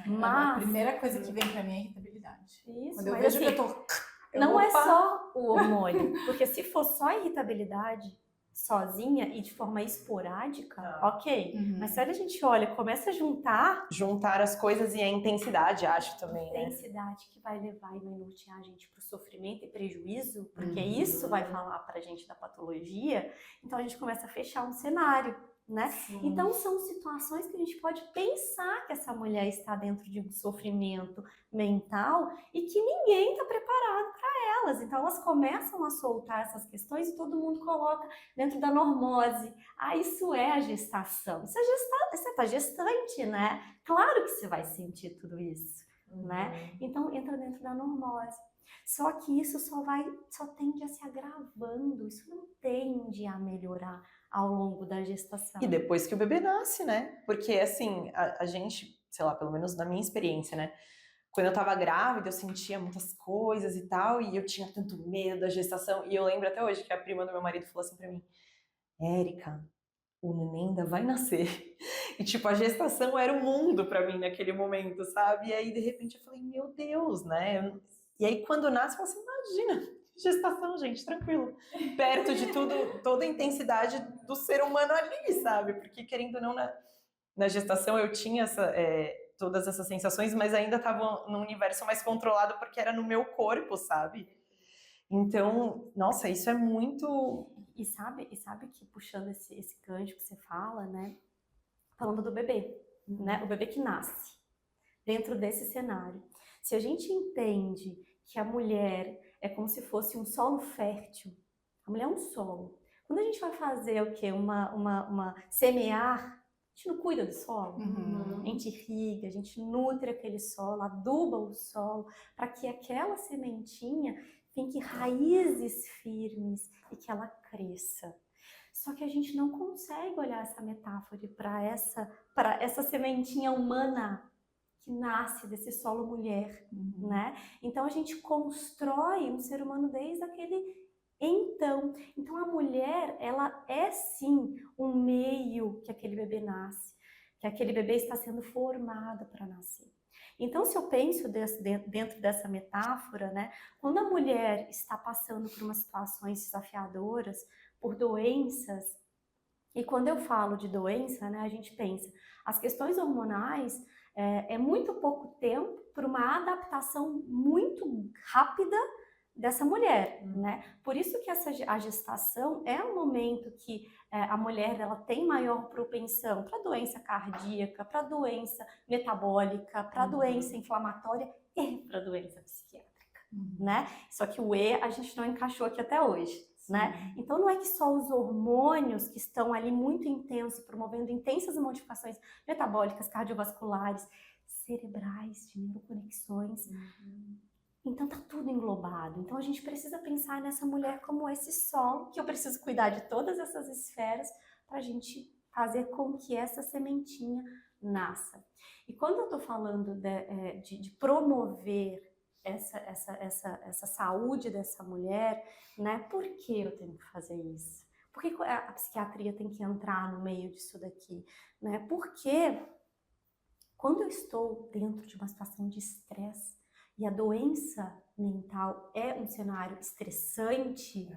A Mas primeira coisa que vem pra mim é a irritabilidade. isso, Quando eu mas vejo assim, que eu tô... não é só o hormônio, porque se for só irritabilidade sozinha e de forma esporádica, ok. Mas se a gente olha, começa a juntar Juntar as coisas e a intensidade, acho também, né? intensidade que vai levar e vai nortear a gente para o sofrimento e prejuízo, porque isso vai falar para a gente da patologia, então a gente começa a fechar um cenário, né? Sim. Então, são situações que a gente pode pensar que essa mulher está dentro de um sofrimento mental e que ninguém está preparado para elas. Então, elas começam a soltar essas questões e todo mundo coloca dentro da normose. Ah, isso é a gestação. Você está gestante, né? Claro que você vai sentir tudo isso, né? Então, entra dentro da normose. Só que isso só tende a se agravando, isso não tende a melhorar ao longo da gestação. E depois que o bebê nasce, né? Porque, assim, a gente, sei lá, pelo menos na minha experiência, né? Quando eu tava grávida, eu sentia muitas coisas e tal, e eu tinha tanto medo da gestação. E eu lembro até hoje que a prima do meu marido falou assim pra mim, Érica, o neném ainda vai nascer. E, tipo, a gestação era o mundo pra mim naquele momento, sabe? E aí, de repente, eu falei, meu Deus, né? E aí, quando nasce, eu falo assim, imagina, gestação, gente, tranquilo. Perto de tudo, toda a intensidade do ser humano ali, sabe? Porque, querendo ou não, na gestação eu tinha todas essas sensações, mas ainda estava num universo mais controlado porque era no meu corpo, sabe? Então, nossa, isso é muito... E sabe que, puxando esse gancho que você fala, né? Falando do bebê, né? O bebê que nasce dentro desse cenário. Se a gente entende que a mulher é como se fosse um solo fértil, a mulher é um solo. Quando a gente vai fazer o quê? Semear, a gente não cuida do solo. A gente irriga, a gente nutre aquele solo, aduba o solo, para que aquela sementinha fique raízes firmes e que ela cresça. Só que a gente não consegue olhar essa metáfora para essa sementinha humana que nasce desse solo mulher, né? Então a gente constrói um ser humano desde aquele então. Então a mulher, ela é sim um meio que aquele bebê nasce, que aquele bebê está sendo formado para nascer. Então, se eu penso dentro dessa metáfora, né, quando a mulher está passando por umas situações desafiadoras, por doenças, e quando eu falo de doença, né, a gente pensa, as questões hormonais é muito pouco tempo para uma adaptação muito rápida dessa mulher, né? Por isso que a gestação é um momento que a mulher ela tem maior propensão para doença cardíaca, para doença metabólica, para doença inflamatória e para doença psiquiátrica, né? Só que o E a gente não encaixou aqui até hoje, né? Então não é que só os hormônios que estão ali muito intensos, promovendo intensas modificações metabólicas, cardiovasculares, cerebrais, de neuroconexões. Então tá tudo englobado. Então a gente precisa pensar nessa mulher como esse solo, que eu preciso cuidar de todas essas esferas para a gente fazer com que essa sementinha nasça. E quando eu tô falando de promover essa saúde dessa mulher, né? Por que eu tenho que fazer isso? Por que a psiquiatria tem que entrar no meio disso daqui, né? Porque quando eu estou dentro de uma situação de estresse e a doença mental é um cenário estressante,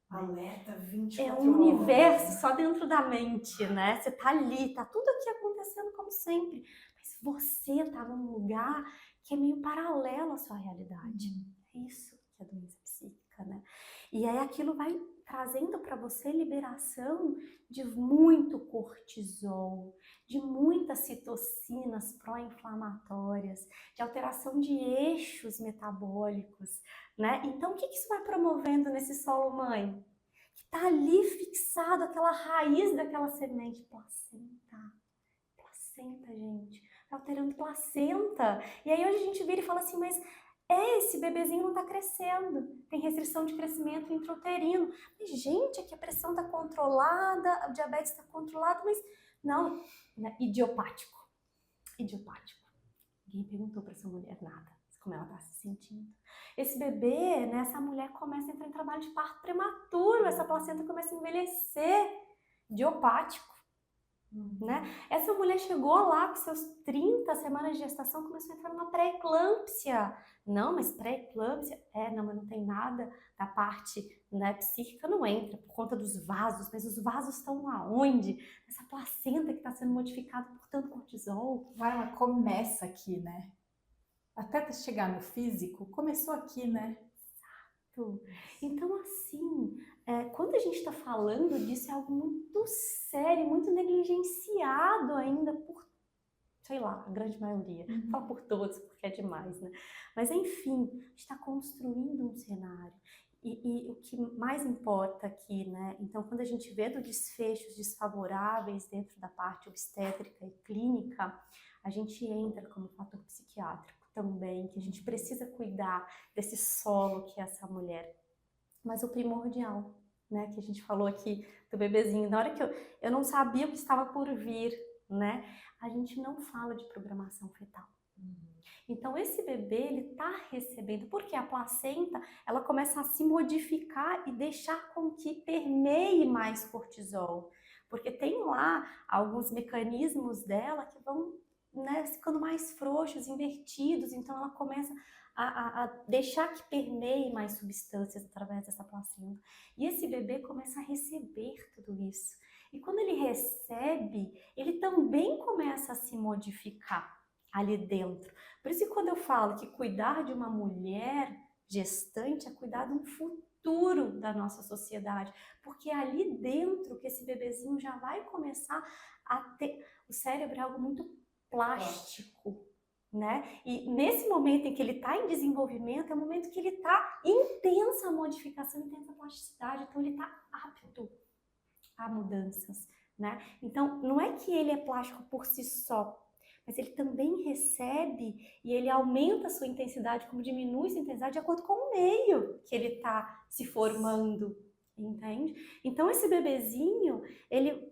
Alerta 24 é horas. um universo só dentro da mente, né? Você tá ali, tá tudo aqui acontecendo como sempre, mas você tá num lugar que é meio paralelo à sua realidade. É isso que é a doença psíquica, né? E aí aquilo vai trazendo para você liberação de muito cortisol, de muitas citocinas pró-inflamatórias, de alteração de eixos metabólicos, né? Então o que isso vai promovendo nesse solo mãe? Que tá ali fixado, aquela raiz daquela semente, placenta, gente, tá alterando placenta. E aí hoje a gente vira e fala assim, mas esse bebezinho não tá crescendo, tem restrição de crescimento intrauterino. Mas gente, aqui a pressão tá controlada, o diabetes tá controlado, mas não, né? Idiopático. Ninguém perguntou para essa mulher nada, como ela tá se sentindo. Esse bebê, né, essa mulher começa a entrar em trabalho de parto prematuro, essa placenta começa a envelhecer, idiopático. Né? Essa mulher chegou lá com seus 30 semanas de gestação, começou a entrar numa pré-eclâmpsia. Não, mas pré-eclâmpsia? Não, mas não tem nada da parte, né, psíquica, não entra por conta dos vasos, mas os vasos estão aonde? Essa placenta que está sendo modificada por tanto cortisol. Ela começa aqui, né? Até chegar no físico, começou aqui, né? Exato. Então, assim, quando a gente está falando disso, é algo muito sério, muito negligenciado ainda por, sei lá, a grande maioria. Não falo por todos, porque é demais, né? Mas, enfim, a gente está construindo um cenário. E o que mais importa aqui, né? Então, quando a gente vê do desfechos desfavoráveis dentro da parte obstétrica e clínica, a gente entra como fator psiquiátrico também, que a gente precisa cuidar desse solo que é essa mulher. Mas o primordial, né, que a gente falou aqui do bebezinho, na hora que eu não sabia o que estava por vir, né, a gente não fala de programação fetal. Então esse bebê, ele está recebendo, porque a placenta, ela começa a se modificar e deixar com que permeie mais cortisol, porque tem lá alguns mecanismos dela que vão, né, ficando mais frouxos, invertidos, então ela começa a deixar que permeie mais substâncias através dessa placenta. E esse bebê começa a receber tudo isso. E quando ele recebe, ele também começa a se modificar ali dentro. Por isso que quando eu falo que cuidar de uma mulher gestante é cuidar de um futuro da nossa sociedade, porque é ali dentro que esse bebezinho já vai começar a ter... O cérebro é algo muito plástico, né? E nesse momento em que ele está em desenvolvimento, é o momento que ele está em intensa modificação, intensa plasticidade, então ele está apto a mudanças, né? Então, não é que ele é plástico por si só, mas ele também recebe e ele aumenta a sua intensidade, como diminui sua intensidade de acordo com o meio que ele está se formando, entende? Então, esse bebezinho, ele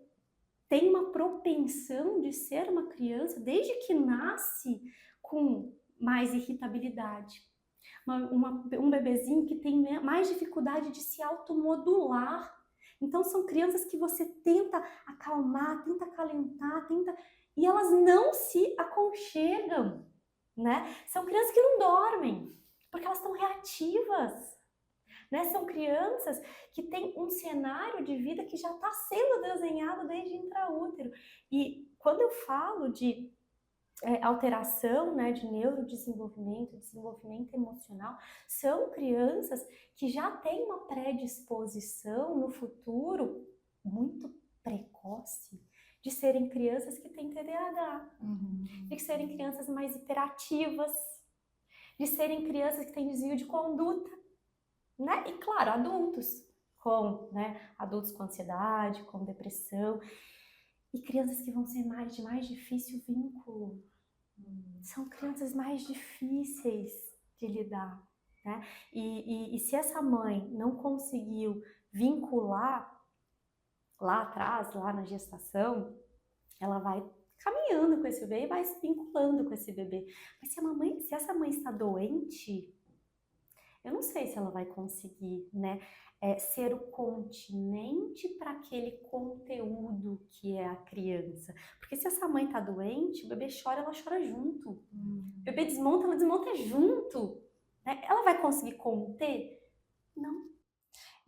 tem uma propensão de ser uma criança, desde que nasce, com mais irritabilidade. Um bebezinho que tem mais dificuldade de se automodular. Então, são crianças que você tenta acalmar, tenta acalentar, e elas não se aconchegam, né? São crianças que não dormem, porque elas estão reativas, né? São crianças que têm um cenário de vida que já está sendo desenhado desde intraútero. E quando eu falo de alteração, né, de neurodesenvolvimento, desenvolvimento emocional, são crianças que já têm uma predisposição no futuro muito precoce de serem crianças que têm TDAH, de serem crianças mais hiperativas, de serem crianças que têm desvio de conduta, né? E claro, adultos com ansiedade, com depressão, e crianças que vão ser de mais difícil vínculo. São crianças mais difíceis de lidar, né? E se essa mãe não conseguiu vincular lá atrás, lá na gestação, ela vai caminhando com esse bebê e vai se vinculando com esse bebê. Mas se essa mãe está doente, eu não sei se ela vai conseguir, né, ser o continente para aquele conteúdo que é a criança. Porque se essa mãe está doente, o bebê chora, ela chora junto. O bebê desmonta, ela desmonta junto. Né? Ela vai conseguir conter? Não.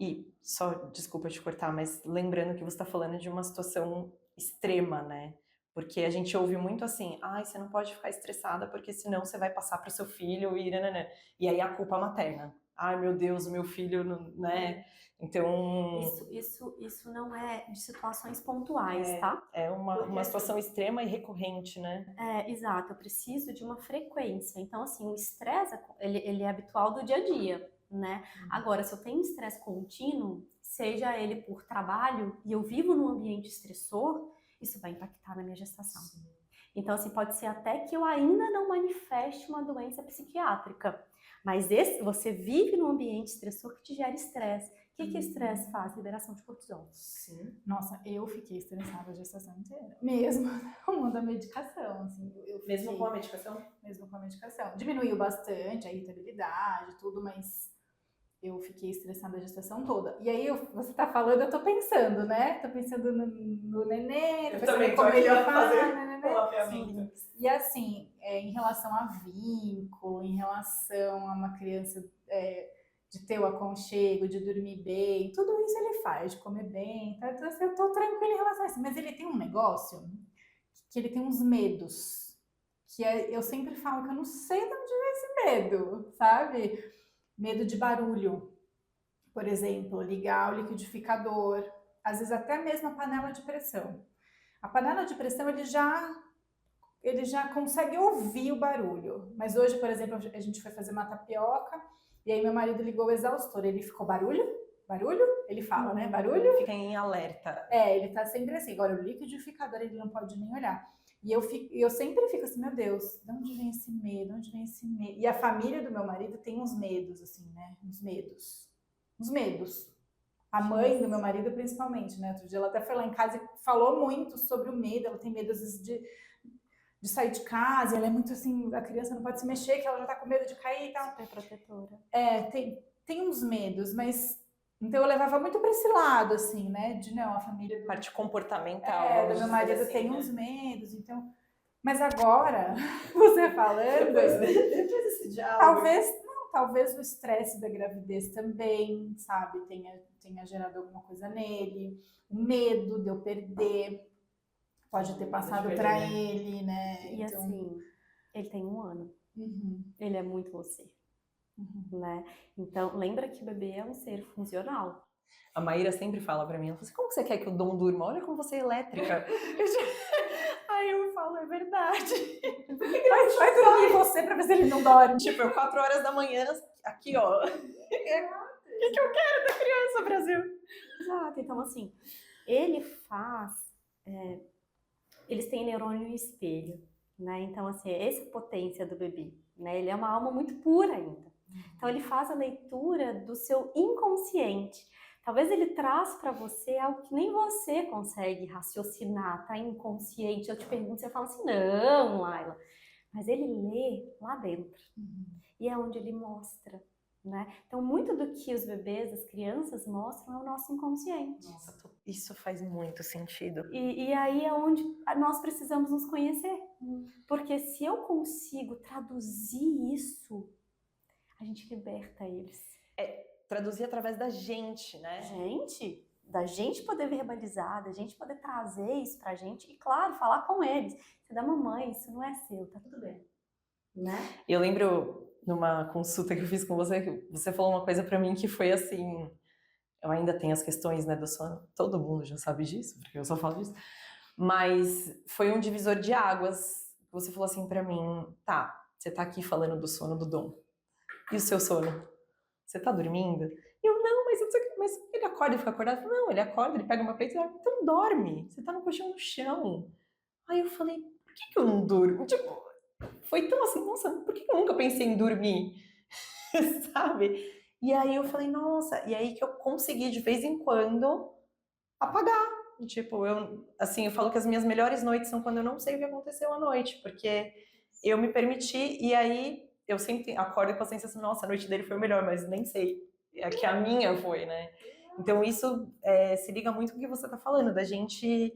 E só, desculpa te cortar, mas lembrando que você está falando de uma situação extrema, né? Porque a gente ouve muito assim, você não pode ficar estressada porque senão você vai passar para o seu filho e aí a culpa materna. Ai, meu Deus, o meu filho, né? Então... Isso não é de situações pontuais, tá? É uma situação extrema e recorrente, né? Exato. Eu preciso de uma frequência. Então, assim, o estresse, ele é habitual do dia a dia, né? Agora, se eu tenho estresse contínuo, seja ele por trabalho e eu vivo num ambiente estressor, isso vai impactar na minha gestação. Sim. Então, assim, pode ser até que eu ainda não manifeste uma doença psiquiátrica, mas você vive num ambiente estressor que te gera estresse. O que estresse faz? Liberação de cortisol. Sim. Nossa, eu fiquei estressada a gestação inteira. Mesmo tomando a medicação, assim. Mesmo com a medicação? Mesmo com a medicação. Diminuiu bastante a irritabilidade, tudo, mas eu fiquei estressada a gestação toda. E aí, você tá falando, eu tô pensando, né? Tô pensando no nenê, tô pensando como ele ia fazer, né? E assim, em relação a vínculo, em relação a uma criança de ter o aconchego, de dormir bem, tudo isso ele faz, de comer bem, tá? Então, assim, eu tô tranquila em relação a isso. Mas ele tem um negócio que ele tem uns medos, que eu sempre falo que eu não sei de onde vem esse medo, sabe? Medo de barulho. por exemplo, ligar o liquidificador, às vezes até mesmo a panela de pressão. A panela de pressão ele já consegue ouvir o barulho. Mas hoje, por exemplo, a gente foi fazer uma tapioca e aí meu marido ligou o exaustor. Ele ficou barulho? Barulho? Ele fala, né? Barulho? Fica em alerta. Ele tá sempre assim. Agora, o liquidificador ele não pode nem olhar. E eu sempre fico assim, meu Deus, de onde vem esse medo? De onde vem esse medo? E a família do meu marido tem uns medos, assim, né? Uns medos. A mãe do meu marido, principalmente, né? Outro dia ela até foi lá em casa e falou muito sobre o medo. Ela tem medo, às vezes, de sair de casa. Ela é muito assim, a criança não pode se mexer, que ela já tá com medo de cair e tal. Super protetora. Tem uns medos, mas... Então eu levava muito para esse lado, assim, né? De não, a família Parte comportamental. do vamos meu dizer marido assim, tem né? uns medos, então... Mas agora, você falando... Depois desse diálogo. Talvez o estresse da gravidez também, sabe, tenha gerado alguma coisa nele. O medo de eu perder pode ter passado para ele, né? E assim, ele tem 1 ano. Uhum, Ele é muito você, uhum. né? Então, lembra que o bebê é um ser funcional. A Maíra sempre fala pra mim, ela fala assim, como que você quer que o Dom durma? Olha como você é elétrica. Aí eu falo, é verdade. Vai dormir você para ver se ele não dorme. Tipo, eu 4 horas da manhã, aqui ó. O que eu quero da criança, Brasil? Exato, então assim, ele faz... eles têm neurônio espelho, né? Então assim, essa é a potência do bebê, né? Ele é uma alma muito pura ainda. Então ele faz a leitura do seu inconsciente. Talvez ele traz para você algo que nem você consegue raciocinar, tá inconsciente. Eu te pergunto, você fala assim, não, Laila. Mas ele lê lá dentro. E é onde ele mostra, né? Então muito do que os bebês, as crianças mostram é o nosso inconsciente. Nossa, isso faz muito sentido. E aí é onde nós precisamos nos conhecer. Porque se eu consigo traduzir isso, a gente liberta eles. Traduzir através da gente, né? Da gente poder verbalizar, da gente poder trazer isso pra gente e, claro, falar com eles. Você dá mamãe, isso não é seu, tá tudo bem. Né? Eu lembro numa consulta que eu fiz com você, que você falou uma coisa pra mim que foi assim, eu ainda tenho as questões, né, do sono, todo mundo já sabe disso, porque eu só falo disso, mas foi um divisor de águas. Você falou assim pra mim, tá, você tá aqui falando do sono do Dom, e o seu sono? Você tá dormindo? E eu, não, mas ele acorda e fica acordado? Não, ele acorda, ele pega uma peito e fala, então dorme, você tá no colchão no chão. Aí eu falei, por que eu não durmo? Tipo, foi tão assim, nossa, por que eu nunca pensei em dormir? Sabe? E aí eu falei, nossa, e aí que eu consegui de vez em quando apagar. E, tipo, eu falo que as minhas melhores noites são quando eu não sei o que aconteceu à noite, porque eu me permiti, e aí eu sempre acordo com a sensação, nossa, a noite dele foi melhor, mas nem sei, é que a minha foi, né? Então isso se liga muito com o que você tá falando, da gente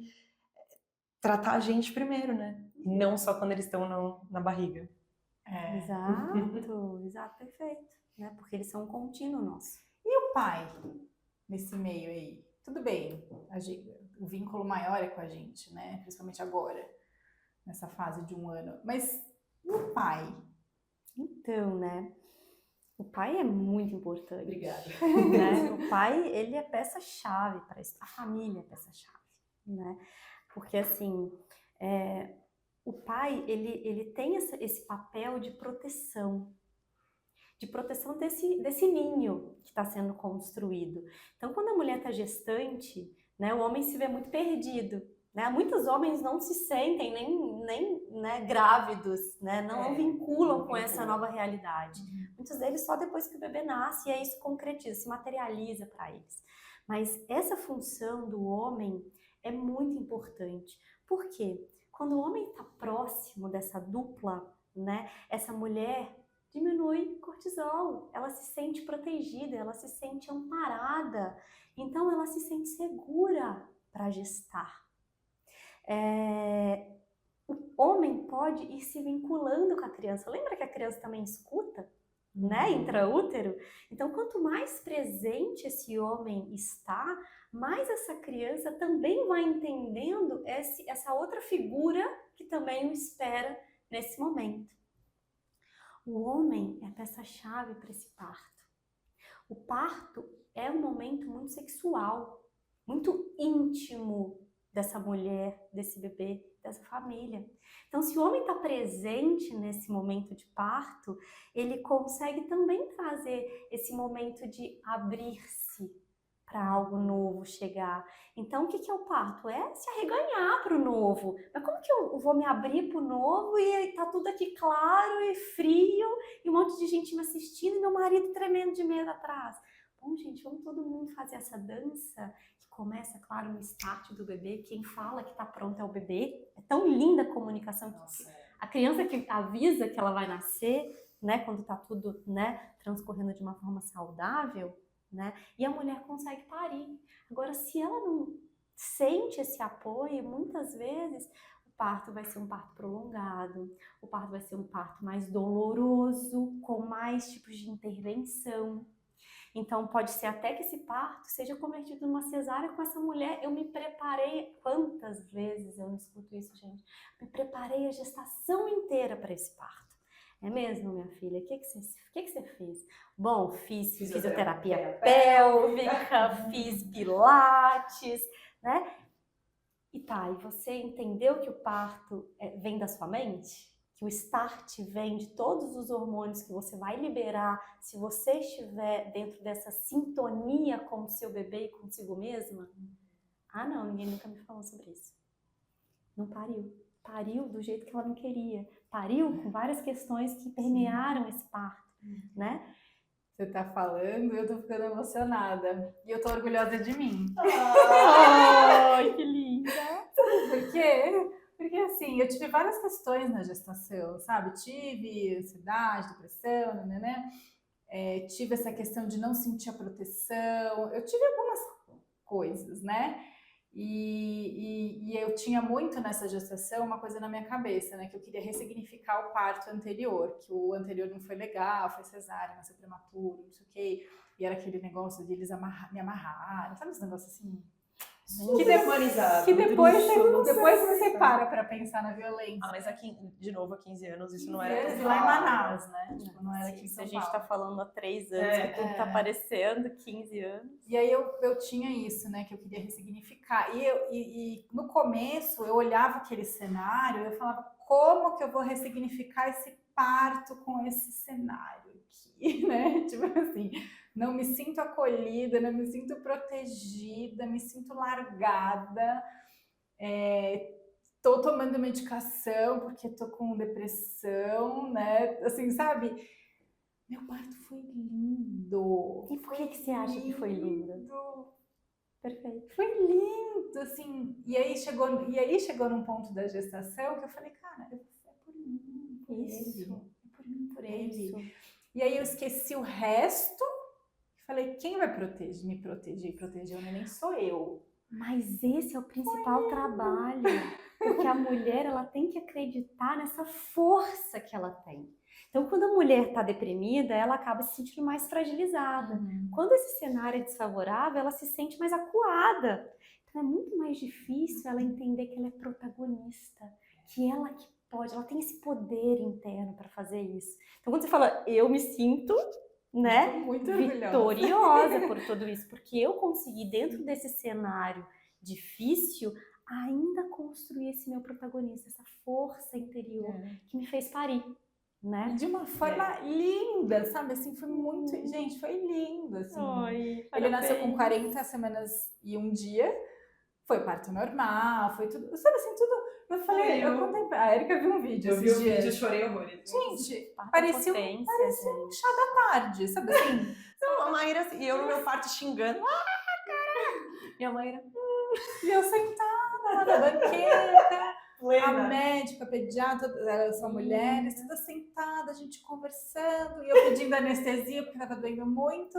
tratar a gente primeiro, né? E não só quando eles estão na barriga. Exato, perfeito. Né? Porque eles são um contínuo nosso. E o pai, nesse meio aí? Tudo bem, o vínculo maior é com a gente, né? Principalmente agora, nessa fase de 1 ano. Mas e o pai? Então, né? O pai é muito importante. Obrigada. Né? O pai, ele é peça-chave para isso. A família é peça-chave, né? Porque, assim, o pai, ele tem esse papel de proteção desse ninho que está sendo construído. Então, quando a mulher está gestante, né, o homem se vê muito perdido. Né? Muitos homens não se sentem nem né, grávidos, né? Não vinculam com essa nova realidade. Muitos deles só depois que o bebê nasce, e aí isso concretiza, se materializa para eles. Mas essa função do homem é muito importante. Por quê? Quando o homem está próximo dessa dupla, né, essa mulher diminui cortisol, ela se sente protegida, ela se sente amparada, então ela se sente segura para gestar. O homem pode ir se vinculando com a criança. Lembra que a criança também escuta, né, intraútero? Então, quanto mais presente esse homem está, mais essa criança também vai entendendo essa outra figura que também o espera nesse momento. O homem é a peça-chave para esse parto. O parto é um momento muito sexual, muito íntimo dessa mulher, desse bebê, dessa família. Então, se o homem está presente nesse momento de parto, ele consegue também trazer esse momento de abrir-se para algo novo chegar. Então, o que é o parto? É se arreganhar para o novo. Mas como que eu vou me abrir para o novo e tá tudo aqui claro e frio e um monte de gente me assistindo e meu marido tremendo de medo atrás? Bom, gente, vamos todo mundo fazer essa dança que começa, claro, no start do bebê. Quem fala que está pronto é o bebê. É tão linda a comunicação. A criança que avisa que ela vai nascer, né, quando está tudo, né, transcorrendo de uma forma saudável, né, e a mulher consegue parir. Agora, se ela não sente esse apoio, muitas vezes o parto vai ser um parto prolongado, o parto vai ser um parto mais doloroso, com mais tipos de intervenção. Então, pode ser até que esse parto seja convertido numa cesárea com essa mulher. Eu me preparei, quantas vezes eu não escuto isso, gente? Me preparei a gestação inteira para esse parto. É mesmo, minha filha? O que você fez? Bom, fiz fisioterapia pélvica, fiz pilates, né? E tá, e você entendeu que o parto vem da sua mente? Que o start vem de todos os hormônios que você vai liberar se você estiver dentro dessa sintonia com o seu bebê e consigo mesma? Ah, não, ninguém nunca me falou sobre isso. Não pariu. Pariu do jeito que ela não queria. Pariu com várias questões que permearam esse parto, né? Você tá falando e eu tô ficando emocionada. E eu tô orgulhosa de mim. Ai, que linda! Por quê? Porque assim, eu tive várias questões na gestação, sabe? Tive ansiedade, depressão, né? Tive essa questão de não sentir a proteção. Eu tive algumas coisas, né? E eu tinha muito nessa gestação uma coisa na minha cabeça, né? Que eu queria ressignificar o parto anterior, que o anterior não foi legal, foi cesárea, nasceu prematuro, não sei o quê. E era aquele negócio de eles me amarrarem, sabe esse negócio assim? Que demonizado. Que depois você para pra pensar na violência. Ah, mas aqui, de novo, há 15 anos, isso não era tão E lá em Manaus, né? Tipo, não era aqui em Se São a gente Paulo. tá falando há 3 anos, que tudo tá aparecendo, 15 anos. E aí eu tinha isso, né? Que eu queria ressignificar. E no começo, eu olhava aquele cenário e eu falava, como que eu vou ressignificar esse parto com esse cenário aqui, né? Tipo assim, não me sinto acolhida, não me sinto protegida, me sinto largada. Tô tomando medicação porque tô com depressão, né? Assim, sabe? Meu parto foi lindo. E por que você acha que foi lindo? Perfeito. Foi lindo, assim. E aí chegou num ponto da gestação que eu falei, cara, é por mim, por Isso. ele. É por mim, por ele. Isso. E aí eu esqueci o resto e falei, quem vai me proteger e proteger o neném sou eu. Mas esse é o principal trabalho, porque a mulher ela tem que acreditar nessa força que ela tem. Então, quando a mulher está deprimida, ela acaba se sentindo mais fragilizada. Quando esse cenário é desfavorável, ela se sente mais acuada. Então, é muito mais difícil ela entender que ela é protagonista, que pode, ela tem esse poder interno para fazer isso. Então, quando você fala, eu me sinto, né, muito vitoriosa por tudo isso, porque eu consegui, dentro desse cenário difícil, ainda construir esse meu protagonista, essa força interior que me fez parir, né? De uma forma linda, sabe? Assim, foi muito... Gente, foi lindo, assim. Oi, ele nasceu com 40 semanas e 1 dia, foi parto normal, foi tudo... Sabe assim, tudo... Eu falei, eu contei... A Erika viu um vídeo esses dias. Eu chorei horrores. Gente, parecia um chá da tarde, sabe assim? Não, a Maíra, e eu no meu parto xingando. Ah, cara! E a Maíra... E eu sentada lá na banqueta, plena. a médica, a pediatra, elas são mulheres, toda sentada, a gente conversando, e eu pedindo anestesia, porque tava doendo muito.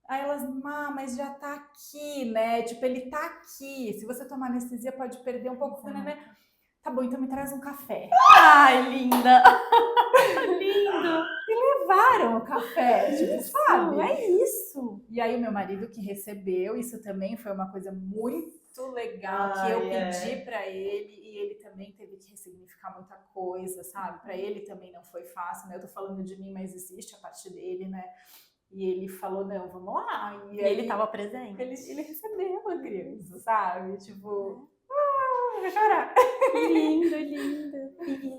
Aí elas, mas já tá aqui, né? Tipo, ele tá aqui. Se você tomar anestesia, pode perder um pouco, né? Tá bom, então me traz um café. Ai, linda! Lindo! E levaram o café, tipo, sabe? É isso! E aí o meu marido que recebeu, isso também foi uma coisa muito legal, que eu pedi pra ele, e ele também teve que ressignificar muita coisa, sabe? Pra ele também não foi fácil, né? Eu tô falando de mim, mas existe a parte dele, né? E ele falou, não, vamos lá. E ele estava presente. Ele recebeu a criança, sabe? Tipo, vou chorar. Lindo, lindo.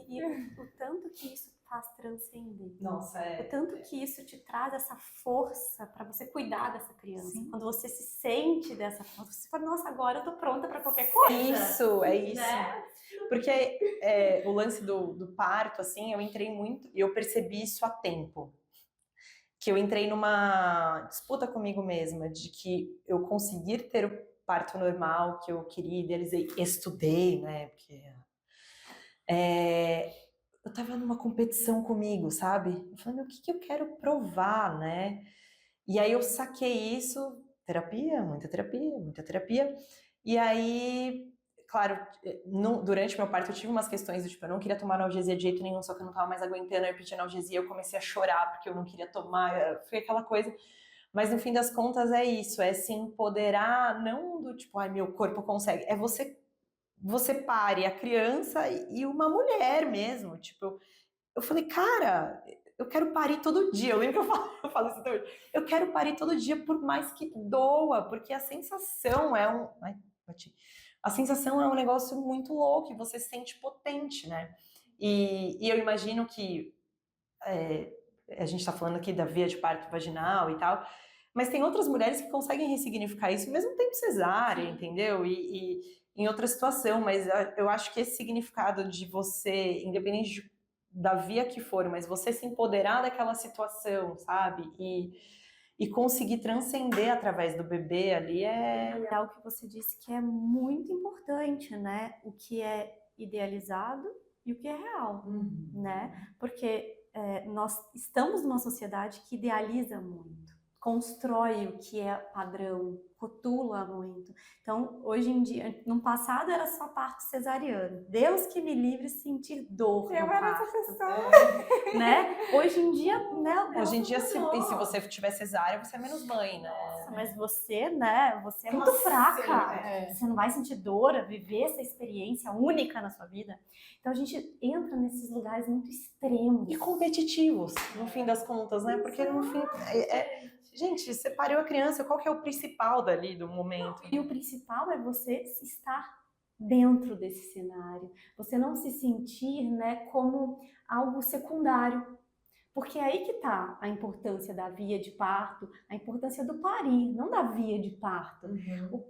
E o tanto que isso faz transcender. Nossa, O tanto que isso te traz essa força para você cuidar dessa criança. Sim. Quando você se sente dessa forma, você fala, nossa, agora eu tô pronta para qualquer coisa. Isso, é isso. Né? Porque o lance do parto, assim, eu entrei muito, e eu percebi isso há tempo. Que eu entrei numa disputa comigo mesma, de que eu conseguir ter o parto normal que eu queria, idealizei, estudei, né, porque eu tava numa competição comigo, sabe? Eu falei, o que eu quero provar, né? E aí eu saquei isso, terapia, muita terapia, muita terapia. E aí, claro, durante meu parto eu tive umas questões do tipo, eu não queria tomar analgesia de jeito nenhum, só que eu não tava mais aguentando, eu pedi analgesia, eu comecei a chorar porque eu não queria tomar, foi aquela coisa. Mas no fim das contas é isso, é se empoderar, não do tipo, ai, meu corpo consegue, é você pare a criança e uma mulher mesmo, tipo, eu falei, cara, eu quero parir todo dia, eu lembro que eu falo isso até hoje, eu quero parir todo dia por mais que doa, porque a sensação a sensação é um negócio muito louco e você se sente potente, né? E eu imagino que a gente tá falando aqui da via de parto vaginal e tal, mas tem outras mulheres que conseguem ressignificar isso mesmo tempo cesárea, entendeu? E em outra situação, mas eu acho que esse significado de você, independente da via que for, mas você se empoderar daquela situação, sabe? E conseguir transcender através do bebê ali É algo que você disse que é muito importante, né? O que é idealizado e o que é real, né? Porque nós estamos numa sociedade que idealiza muito, constrói o que é padrão, rotula muito. Então, hoje em dia, no passado era só parto cesariano. Deus que me livre de sentir dor no Eu era parto. essa pessoa. Né? Hoje em dia, né? hoje em dia, se você tiver cesárea, você é menos mãe, né? Nossa, mas você, né? Você é muito fraca. Você não vai sentir dor, viver essa experiência única na sua vida. Então a gente entra nesses lugares muito extremos. E competitivos, no fim das contas, né? Porque no fim, gente, você pariu a criança, qual que é o principal dali do momento? E o principal é você estar dentro desse cenário. Você não se sentir, né, como algo secundário. Porque é aí que está a importância da via de parto, a importância do parir, não da via de parto.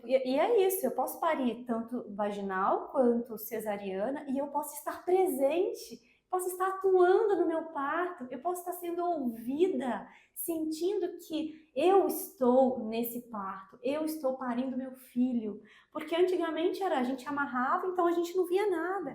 E é isso, eu posso parir tanto vaginal quanto cesariana e eu posso estar presente, posso estar atuando no meu parto, eu posso estar sendo ouvida, sentindo que eu estou nesse parto, eu estou parindo meu filho. Porque antigamente a gente amarrava, então a gente não via nada.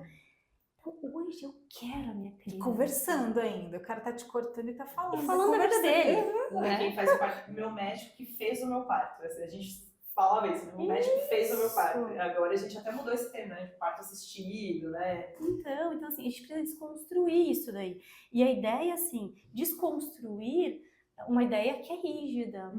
Então, hoje eu quero a minha criança. Conversando ainda, o cara tá te cortando e tá falando. E falando da vida dele. Né? Quem faz o parto, meu médico que fez o meu parto. A gente falava isso, meu médico que fez o meu parto. Agora a gente até mudou esse termo, né? De parto assistido, né? Então, assim, a gente precisa desconstruir isso daí. E a ideia, assim, desconstruir uma ideia que é rígida.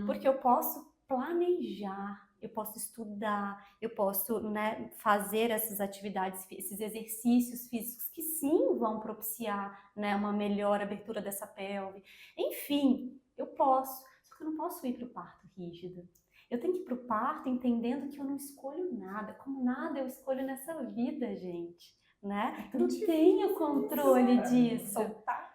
Porque eu posso planejar, eu posso estudar, eu posso, né, fazer essas atividades, esses exercícios físicos que sim vão propiciar, né, uma melhor abertura dessa pelve. Enfim, eu posso, só que eu não posso ir para o parto rígido. Eu tenho que ir para o parto entendendo que eu não escolho nada, como nada eu escolho nessa vida, gente. Né? Eu não tenho controle disso. Soltar.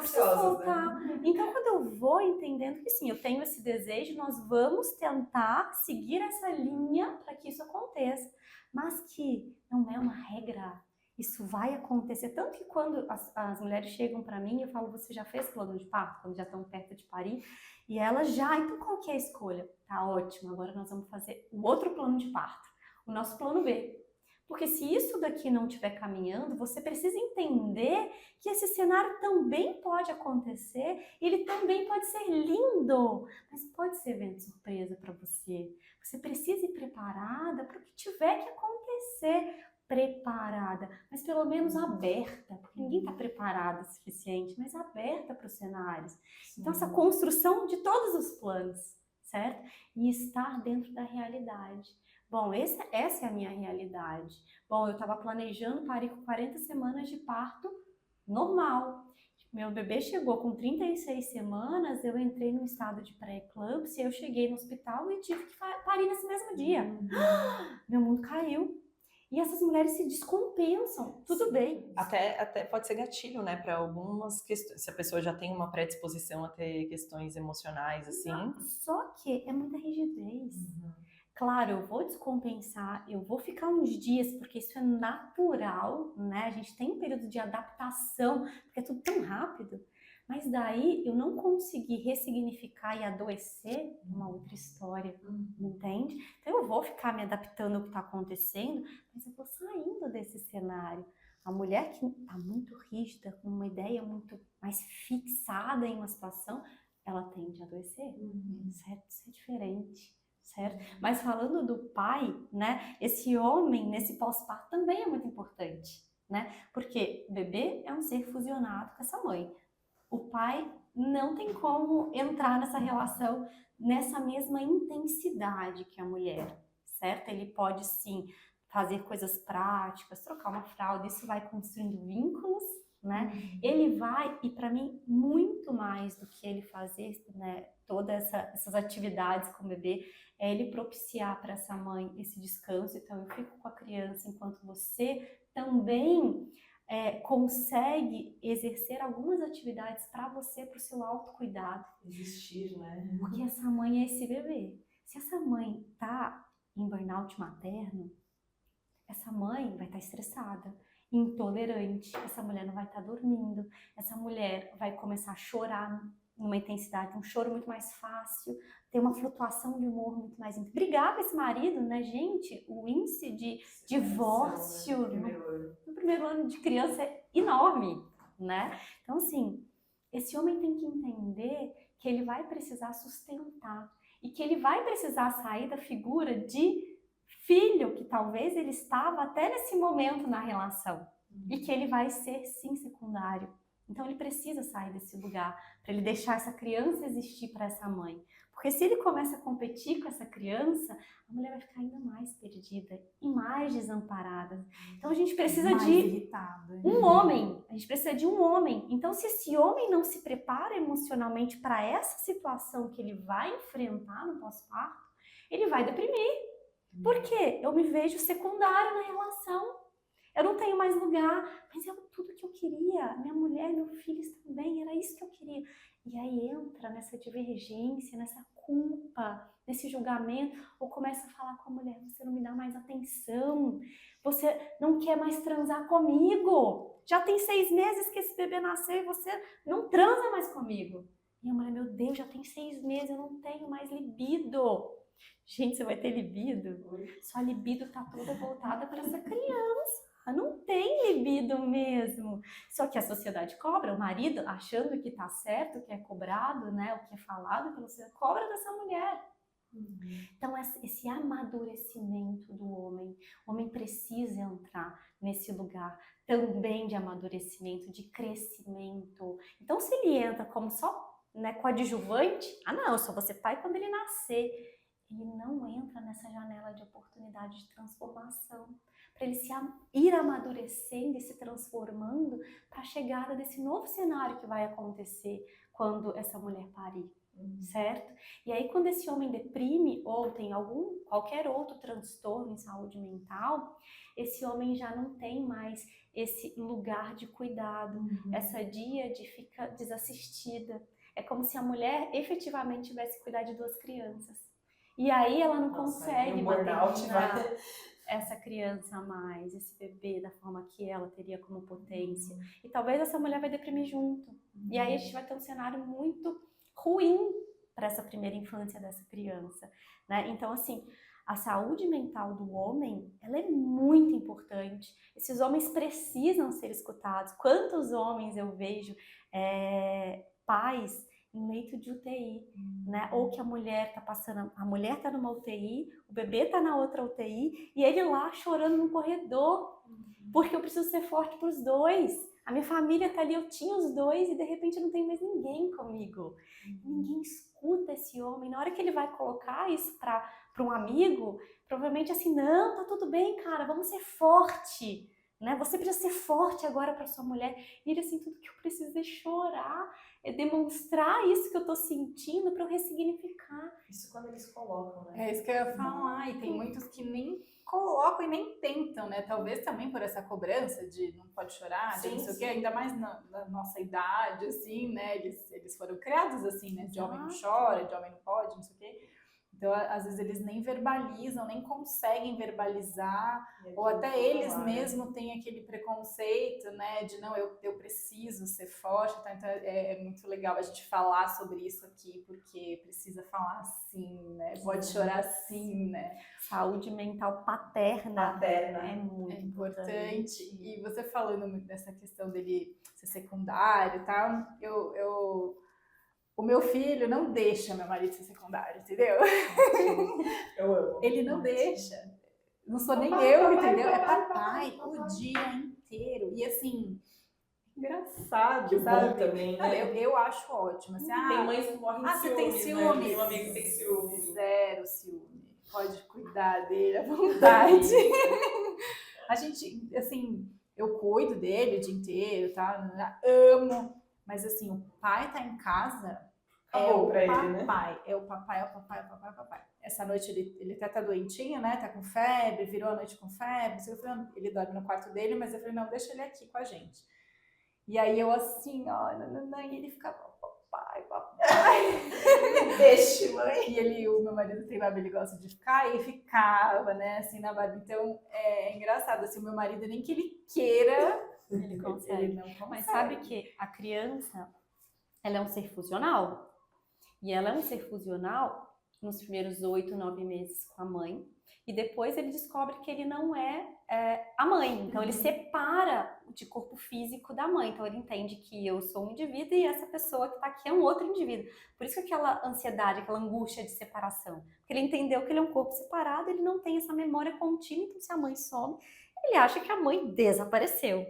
Soltar. Então, quando eu vou entendendo que sim, eu tenho esse desejo, nós vamos tentar seguir essa linha para que isso aconteça. Mas que não é uma regra. Isso vai acontecer. Tanto que quando as mulheres chegam para mim, eu falo, você já fez plano de parto? Quando já estão perto de parir? E elas já, então qual que é a escolha? Tá ótimo, agora nós vamos fazer o outro plano de parto. O nosso plano B. Porque se isso daqui não estiver caminhando, você precisa entender que esse cenário também pode acontecer, ele também pode ser lindo, mas pode ser evento surpresa para você. Você precisa ir preparada para o que tiver que acontecer, preparada, mas pelo menos aberta, porque ninguém está preparado o suficiente, mas aberta para os cenários. Então, essa construção de todos os planos, certo? E estar dentro da realidade. Bom, essa é a minha realidade. Bom, eu estava planejando parir com 40 semanas de parto normal. Meu bebê chegou com 36 semanas, eu entrei num estado de pré-eclâmpsia, eu cheguei no hospital e tive que parir nesse mesmo dia. Meu mundo caiu. E essas mulheres se descompensam, tudo bem. Até pode ser gatilho, né, para algumas questões. Se a pessoa já tem uma predisposição a ter questões emocionais, assim. Só que é muita rigidez. Claro, eu vou descompensar, eu vou ficar uns dias, porque isso é natural, né? A gente tem um período de adaptação, porque é tudo tão rápido. Mas daí eu não consegui ressignificar e adoecer uma outra história, entende? Então eu vou ficar me adaptando ao que está acontecendo, mas eu vou saindo desse cenário. A mulher que está muito rígida, com uma ideia muito mais fixada em uma situação, ela tende a adoecer, certo? Isso é diferente. Certo? Mas falando do pai, né? Esse homem nesse pós-parto também é muito importante, né? Porque o bebê é um ser fusionado com essa mãe. O pai não tem como entrar nessa relação nessa mesma intensidade que a mulher, certo? Ele pode sim fazer coisas práticas, trocar uma fralda, isso vai construindo vínculos, né? Ele vai, e para mim, muito mais do que ele fazer, né, todas essas atividades com o bebê, é ele propiciar para essa mãe esse descanso. Então, eu fico com a criança enquanto você também consegue exercer algumas atividades para você, para o seu autocuidado. Existir, né? Porque essa mãe é esse bebê. Se essa mãe tá em burnout materno, essa mãe vai estar estressada, intolerante, essa mulher não vai estar dormindo, essa mulher vai começar a chorar numa intensidade, um choro muito mais fácil, ter uma flutuação de humor muito mais intensa. Brigar com esse marido, né, gente? O índice de divórcio no primeiro ano de criança é enorme, né? Então, assim, esse homem tem que entender que ele vai precisar sustentar e que ele vai precisar sair da figura de filho que talvez ele estava até nesse momento na relação e que ele vai ser sim secundário. Então ele precisa sair desse lugar para ele deixar essa criança existir para essa mãe. Porque se ele começa a competir com essa criança, a mulher vai ficar ainda mais perdida e mais desamparada. Então a gente precisa mais de irritada. um homem. A gente precisa de um homem. Então se esse homem não se prepara emocionalmente para essa situação que ele vai enfrentar no pós-parto, ele vai deprimir. Por quê? Eu me vejo secundário na relação. Eu não tenho mais lugar, mas é tudo que eu queria. Minha mulher, meu filho também, era isso que eu queria. E aí entra nessa divergência, nessa culpa, nesse julgamento, ou começa a falar com a mulher, você não me dá mais atenção, você não quer mais transar comigo. Já tem 6 meses que esse bebê nasceu e você não transa mais comigo. E a mulher, meu Deus, já tem 6 meses, eu não tenho mais libido. Gente, você vai ter libido? Sua libido tá toda voltada para essa criança. Não tem libido mesmo. Só que a sociedade cobra, o marido achando que tá certo, que é cobrado, né, o que é falado pela sociedade, cobra dessa mulher. Então, esse amadurecimento do homem, o homem precisa entrar nesse lugar também de amadurecimento, de crescimento. Então, se ele entra como só, né, coadjuvante, não, eu só vou ser pai quando ele nascer. Ele não entra nessa janela de oportunidade de transformação, para ele ir amadurecendo e se transformando para a chegada desse novo cenário que vai acontecer quando essa mulher parir, certo? E aí quando esse homem deprime ou tem qualquer outro transtorno em saúde mental, esse homem já não tem mais esse lugar de cuidado, essa dia de ficar desassistida. É como se a mulher efetivamente tivesse que cuidar de 2 crianças. E aí ela não consegue maternar essa criança mais, esse bebê da forma que ela teria como potência. E talvez essa mulher vai deprimir junto. E aí a gente vai ter um cenário muito ruim para essa primeira infância dessa criança, né? Então, assim, a saúde mental do homem, ela é muito importante. Esses homens precisam ser escutados. Quantos homens eu vejo, pais em leito de UTI, né? Ou que a mulher tá numa UTI, o bebê tá na outra UTI e ele lá chorando no corredor, porque eu preciso ser forte para os 2. A minha família tá ali, eu tinha os 2 e de repente não tem mais ninguém comigo. Ninguém escuta esse homem. Na hora que ele vai colocar isso para um amigo, provavelmente assim, não, tá tudo bem, cara, vamos ser forte. né? Você precisa ser forte agora para sua mulher. E ele assim, tudo que eu preciso é chorar, é demonstrar isso que eu tô sentindo para eu ressignificar. Isso quando eles colocam, né? É isso que eu ia falar, e tem muitos que nem colocam e nem tentam, né? Talvez também por essa cobrança de não pode chorar, de Sim, não sei o sim. quê, ainda mais na nossa idade, assim, né? Eles foram criados assim, né? De homem não chora, de homem não pode, não sei o quê. Então, às vezes, eles nem verbalizam, nem conseguem verbalizar, ou até eles mesmos têm aquele preconceito, né, de não, eu preciso ser forte, tá? Então é muito legal a gente falar sobre isso aqui, porque precisa falar assim, né, pode chorar assim, né. Saúde mental paterna é muito É importante. E você falando muito dessa questão dele ser secundário e tal, o meu filho não deixa meu marido ser secundário, entendeu? Eu amo. Ele não deixa. Não sou nem Papai, eu, papai, entendeu? É papai, papai papai. o dia inteiro. E assim, engraçado, Que sabe? bom também, né? Eu acho ótimo. Assim, Tem mães que morrem de você tem ciúmes, né? Eu ciúme? tenho um amigo que tem ciúme. Zero ciúme. Pode cuidar dele à vontade. A gente, assim, eu cuido dele o dia inteiro, tá? Amo. Mas assim, o pai tá em casa, Acabou pra ele, né? é o papai, é o papai, é o papai, é o papai. Essa noite ele até tá doentinho, né? Tá com febre, virou a noite com febre. Eu falei, ele dorme no quarto dele, mas eu falei, não, deixa ele aqui com a gente. E aí eu assim, ó, e ele ficava, papai, papai. Deixe, mãe. E o meu marido tem barba, ele gosta de ficar, e ficava, né, assim, na barba. Então, é engraçado, assim, o meu marido, nem que ele queira, Ele consegue. ele não consegue. Mas sabe que a criança, ela é um ser funcional. E ela é um ser funcional nos primeiros 8, 9 meses com a mãe. E depois ele descobre que ele não é a mãe. Então ele separa de corpo físico da mãe. Então ele entende que eu sou um indivíduo e essa pessoa que está aqui é um outro indivíduo. Por isso que aquela ansiedade, aquela angústia de separação. Porque ele entendeu que ele é um corpo separado, ele não tem essa memória contínua. Então se a mãe some, ele acha que a mãe desapareceu.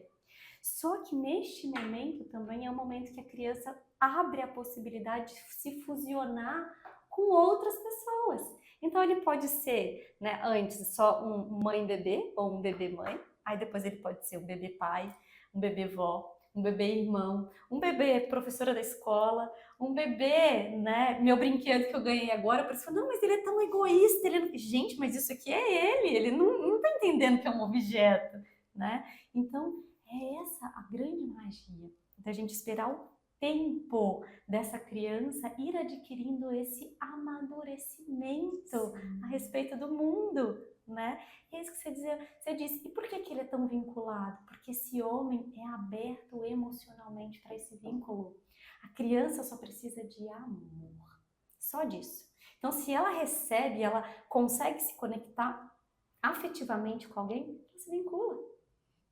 Só que neste momento também é o momento que a criança abre a possibilidade de se fusionar com outras pessoas. Então ele pode ser, né, antes só um mãe-bebê ou um bebê-mãe, aí depois ele pode ser um bebê-pai, um bebê-vó, um bebê-irmão, um bebê professora da escola, um bebê, né, meu brinquedo que eu ganhei agora, por isso não, mas ele é tão egoísta, gente, mas isso aqui é ele não tá entendendo que é um objeto, né? Então é essa a grande magia da gente esperar o tempo dessa criança ir adquirindo esse amadurecimento a respeito do mundo, né? E é isso que você disse. E por que ele é tão vinculado? Porque esse homem é aberto emocionalmente para esse vínculo. A criança só precisa de amor, só disso. Então, se ela recebe, ela consegue se conectar afetivamente com alguém, ela se vincula,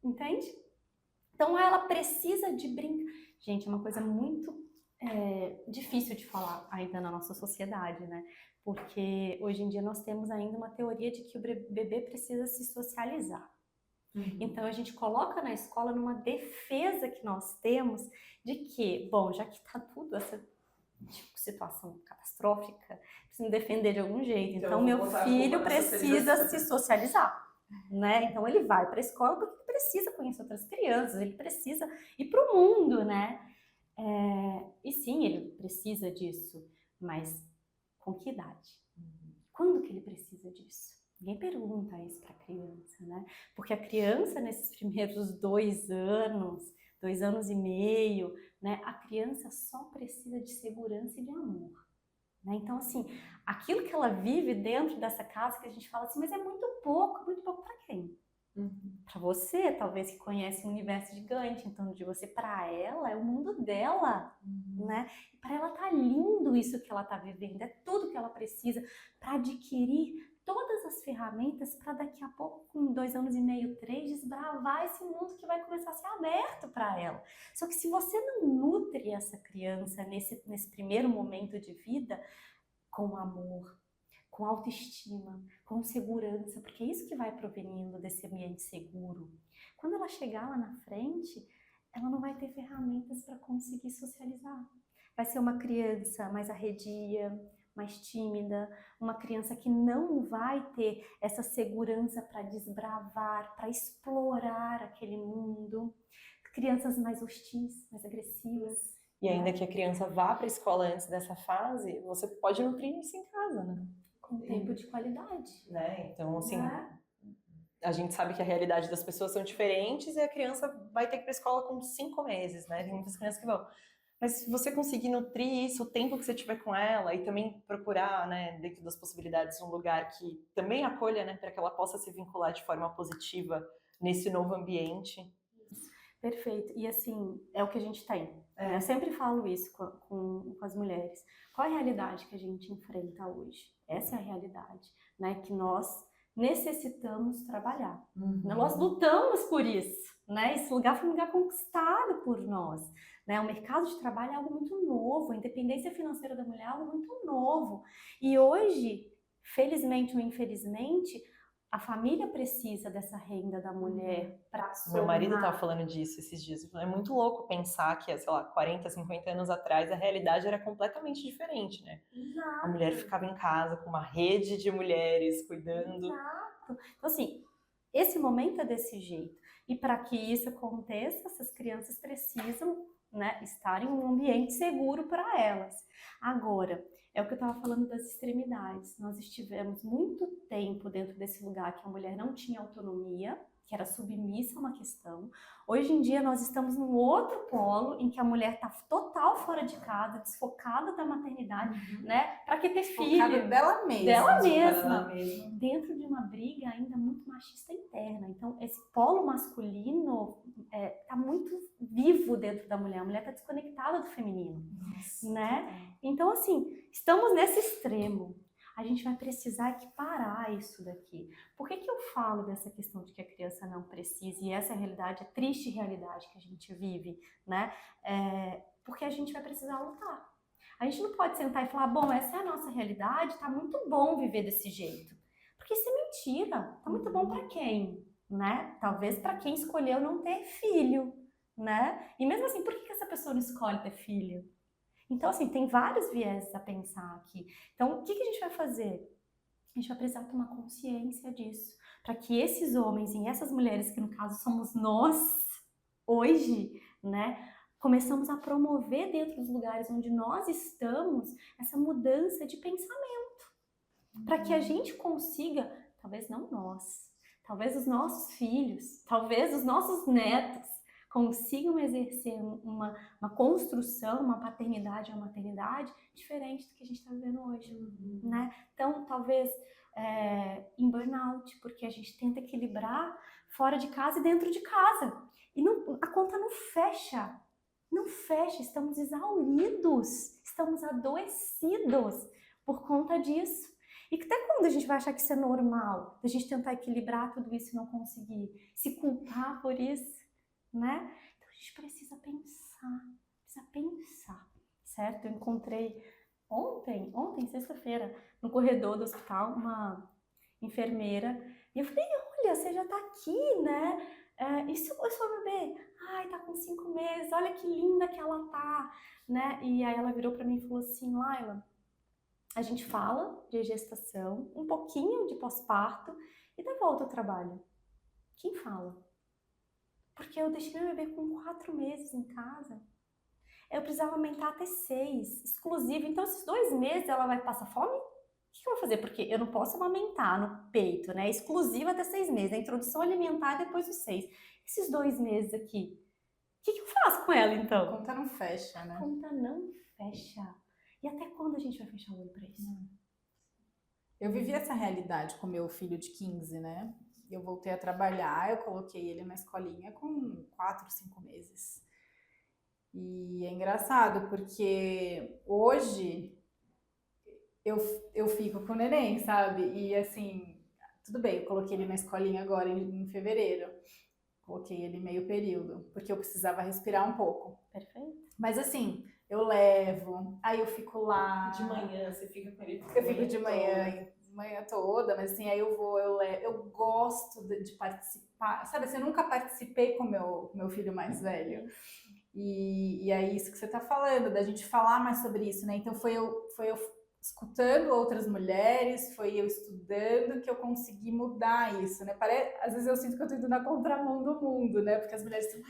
entende? Então, ela precisa de brincar. Gente, é uma coisa muito difícil de falar ainda na nossa sociedade, né? Porque hoje em dia nós temos ainda uma teoria de que o bebê precisa se socializar. Então, a gente coloca na escola numa defesa que nós temos de que, bom, já que tá tudo essa situação catastrófica, precisa me defender de algum jeito. Então meu filho precisa se socializar. Né? Então ele vai para a escola porque ele precisa conhecer outras crianças, ele precisa ir para o mundo, né? E sim, ele precisa disso, mas com que idade? Quando que ele precisa disso? Ninguém pergunta isso para a criança, né? Porque a criança nesses primeiros 2 anos, 2 anos e meio, né? A criança só precisa de segurança e de amor. Né? Então, assim, aquilo que ela vive dentro dessa casa, que a gente fala assim, mas é muito pouco para quem? Para você, talvez, que conhece um universo gigante em torno de você, para ela, é o mundo dela, né? E para ela tá lindo isso que ela tá vivendo, é tudo que ela precisa para adquirir todas as ferramentas para daqui a pouco, com 2 anos e meio, 3, desbravar esse mundo que vai começar a ser aberto para ela. Só que se você não nutre essa criança nesse primeiro momento de vida com amor, com autoestima, com segurança, porque é isso que vai provenindo desse ambiente seguro. Quando ela chegar lá na frente, ela não vai ter ferramentas para conseguir socializar. Vai ser uma criança mais arredia, mais tímida, uma criança que não vai ter essa segurança para desbravar, para explorar aquele mundo, crianças mais hostis, mais agressivas. E ainda que a criança vá para a escola antes dessa fase, você pode nutrir isso em casa, né? Com tempo de qualidade. Né? Então, assim, Né? a gente sabe que a realidade das pessoas são diferentes e a criança vai ter que ir para a escola com 5 meses, né? Tem muitas crianças que vão. Mas se você conseguir nutrir isso, o tempo que você tiver com ela e também procurar, né, dentro das possibilidades, um lugar que também acolha, né, para que ela possa se vincular de forma positiva nesse novo ambiente. Perfeito. E assim, é o que a gente tem. Né? Eu sempre falo isso com as mulheres. Qual é a realidade que a gente enfrenta hoje? Essa é a realidade, né? Que nós necessitamos trabalhar. Nós lutamos por isso, né? Esse lugar foi um lugar conquistado por nós, né? O mercado de trabalho é algo muito novo, a independência financeira da mulher é algo muito novo. E hoje, felizmente ou infelizmente, a família precisa dessa renda da mulher para Meu marido estava falando disso esses dias. É muito louco pensar que, sei lá, 40, 50 anos atrás, a realidade era completamente diferente, né? Exato. A mulher ficava em casa com uma rede de mulheres cuidando. Exato. Então, assim, esse momento é desse jeito. E para que isso aconteça, essas crianças precisam, né, estar em um ambiente seguro para elas. Agora, é o que eu estava falando das extremidades. Nós estivemos muito tempo dentro desse lugar que a mulher não tinha autonomia, que era submissa a uma questão. Hoje em dia nós estamos num outro polo em que a mulher está total fora de casa, desfocada da maternidade, né? Para que ter filho? Focada dela mesma. Dela Dela mesma. Dentro de uma briga ainda muito machista interna. Então esse polo masculino está muito vivo dentro da mulher. A mulher está desconectada do feminino, né? Então assim, estamos nesse extremo. A gente vai precisar equiparar isso daqui. Por que eu falo dessa questão de que a criança não precisa? E essa realidade, a triste realidade que a gente vive, né? Porque a gente vai precisar lutar. A gente não pode sentar e falar, bom, essa é a nossa realidade, tá muito bom viver desse jeito. Porque isso é mentira. Tá muito bom para quem, né? Talvez para quem escolheu não ter filho, né? E mesmo assim, por que essa pessoa não escolhe ter filho? Então, assim, tem vários vieses a pensar aqui. Então, o que a gente vai fazer? A gente vai precisar tomar consciência disso. Para que esses homens e essas mulheres, que no caso somos nós, hoje, né? Começamos a promover dentro dos lugares onde nós estamos essa mudança de pensamento. Para que a gente consiga, talvez não nós, talvez os nossos filhos, talvez os nossos netos, consigam exercer uma construção, uma paternidade, uma maternidade diferente do que a gente está vivendo hoje, né? Então, talvez em burnout, porque a gente tenta equilibrar fora de casa e dentro de casa. E a conta não fecha. Não fecha, estamos exauridos, estamos adoecidos por conta disso. E até quando a gente vai achar que isso é normal? A gente tentar equilibrar tudo isso e não conseguir se culpar por isso? Né? Então a gente precisa pensar, certo? Eu encontrei ontem, sexta-feira, no corredor do hospital, uma enfermeira, e eu falei, olha, você já tá aqui, né? E sua bebê? Ai, tá com 5 meses, olha que linda que ela tá, né? E aí ela virou pra mim e falou assim, Laila, a gente fala de gestação, um pouquinho de pós-parto e dá volta ao trabalho. Quem fala? Porque eu deixei meu bebê com 4 meses em casa. Eu precisava aumentar até 6, exclusivo. Então, esses 2 meses ela vai passar fome? O que eu vou fazer? Porque eu não posso amamentar no peito, né? Exclusivo até 6 meses. A introdução alimentar depois dos 6. Esses 2 meses aqui, o que eu faço com ela, então? A conta não fecha, né? A conta não fecha. E até quando a gente vai fechar o olho pra isso? Eu vivi essa realidade com meu filho de 15, né? Eu voltei a trabalhar, eu coloquei ele na escolinha com 4, 5 meses. E é engraçado, porque hoje eu fico com o neném, sabe? E assim, tudo bem, eu coloquei ele na escolinha agora em fevereiro. Coloquei ele meio período, porque eu precisava respirar um pouco. Perfeito. Mas assim, eu levo, aí eu fico lá. De manhã, você fica com ele? Eu fico de manhã toda, mas assim, aí eu gosto de participar, sabe assim, eu nunca participei com meu filho mais velho, e aí isso que você tá falando, da gente falar mais sobre isso, né, então foi eu escutando outras mulheres, foi eu estudando que eu consegui mudar isso, né? Às vezes eu sinto que eu tô indo na contramão do mundo, né? Porque as mulheres estão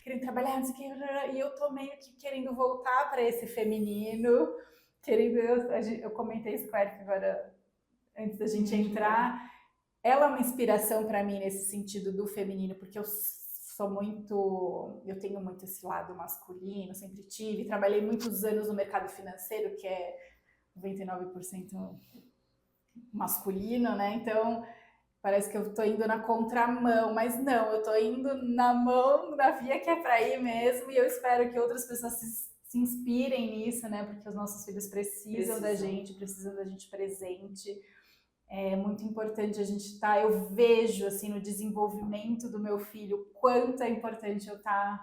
querendo trabalhar, não sei o que, e eu tô meio que querendo voltar para esse feminino, eu comentei isso com a Erika agora, antes da gente entrar. Ela é uma inspiração para mim nesse sentido do feminino, porque eu tenho muito esse lado masculino, sempre tive, trabalhei muitos anos no mercado financeiro, que é 99% masculino, né? Então, parece que eu tô indo na contramão, mas não, eu tô indo na mão da via que é para ir mesmo, e eu espero que outras pessoas se inspirem nisso, né? Porque os nossos filhos precisam da gente presente. É muito importante a gente estar. Eu vejo, assim, no desenvolvimento do meu filho, quanto é importante eu estar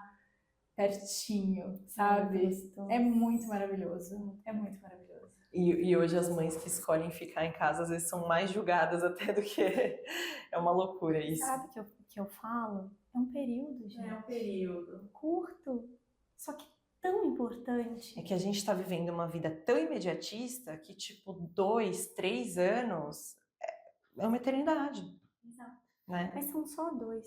pertinho, sabe? É muito maravilhoso. É muito maravilhoso. E hoje as mães que escolhem ficar em casa às vezes são mais julgadas até do que é uma loucura isso. Sabe o que eu falo? É um período, gente. É um período Curto, só que tão importante. É que a gente está vivendo uma vida tão imediatista que, tipo, 2, 3 anos é uma eternidade. Exato. Né? Mas são só 2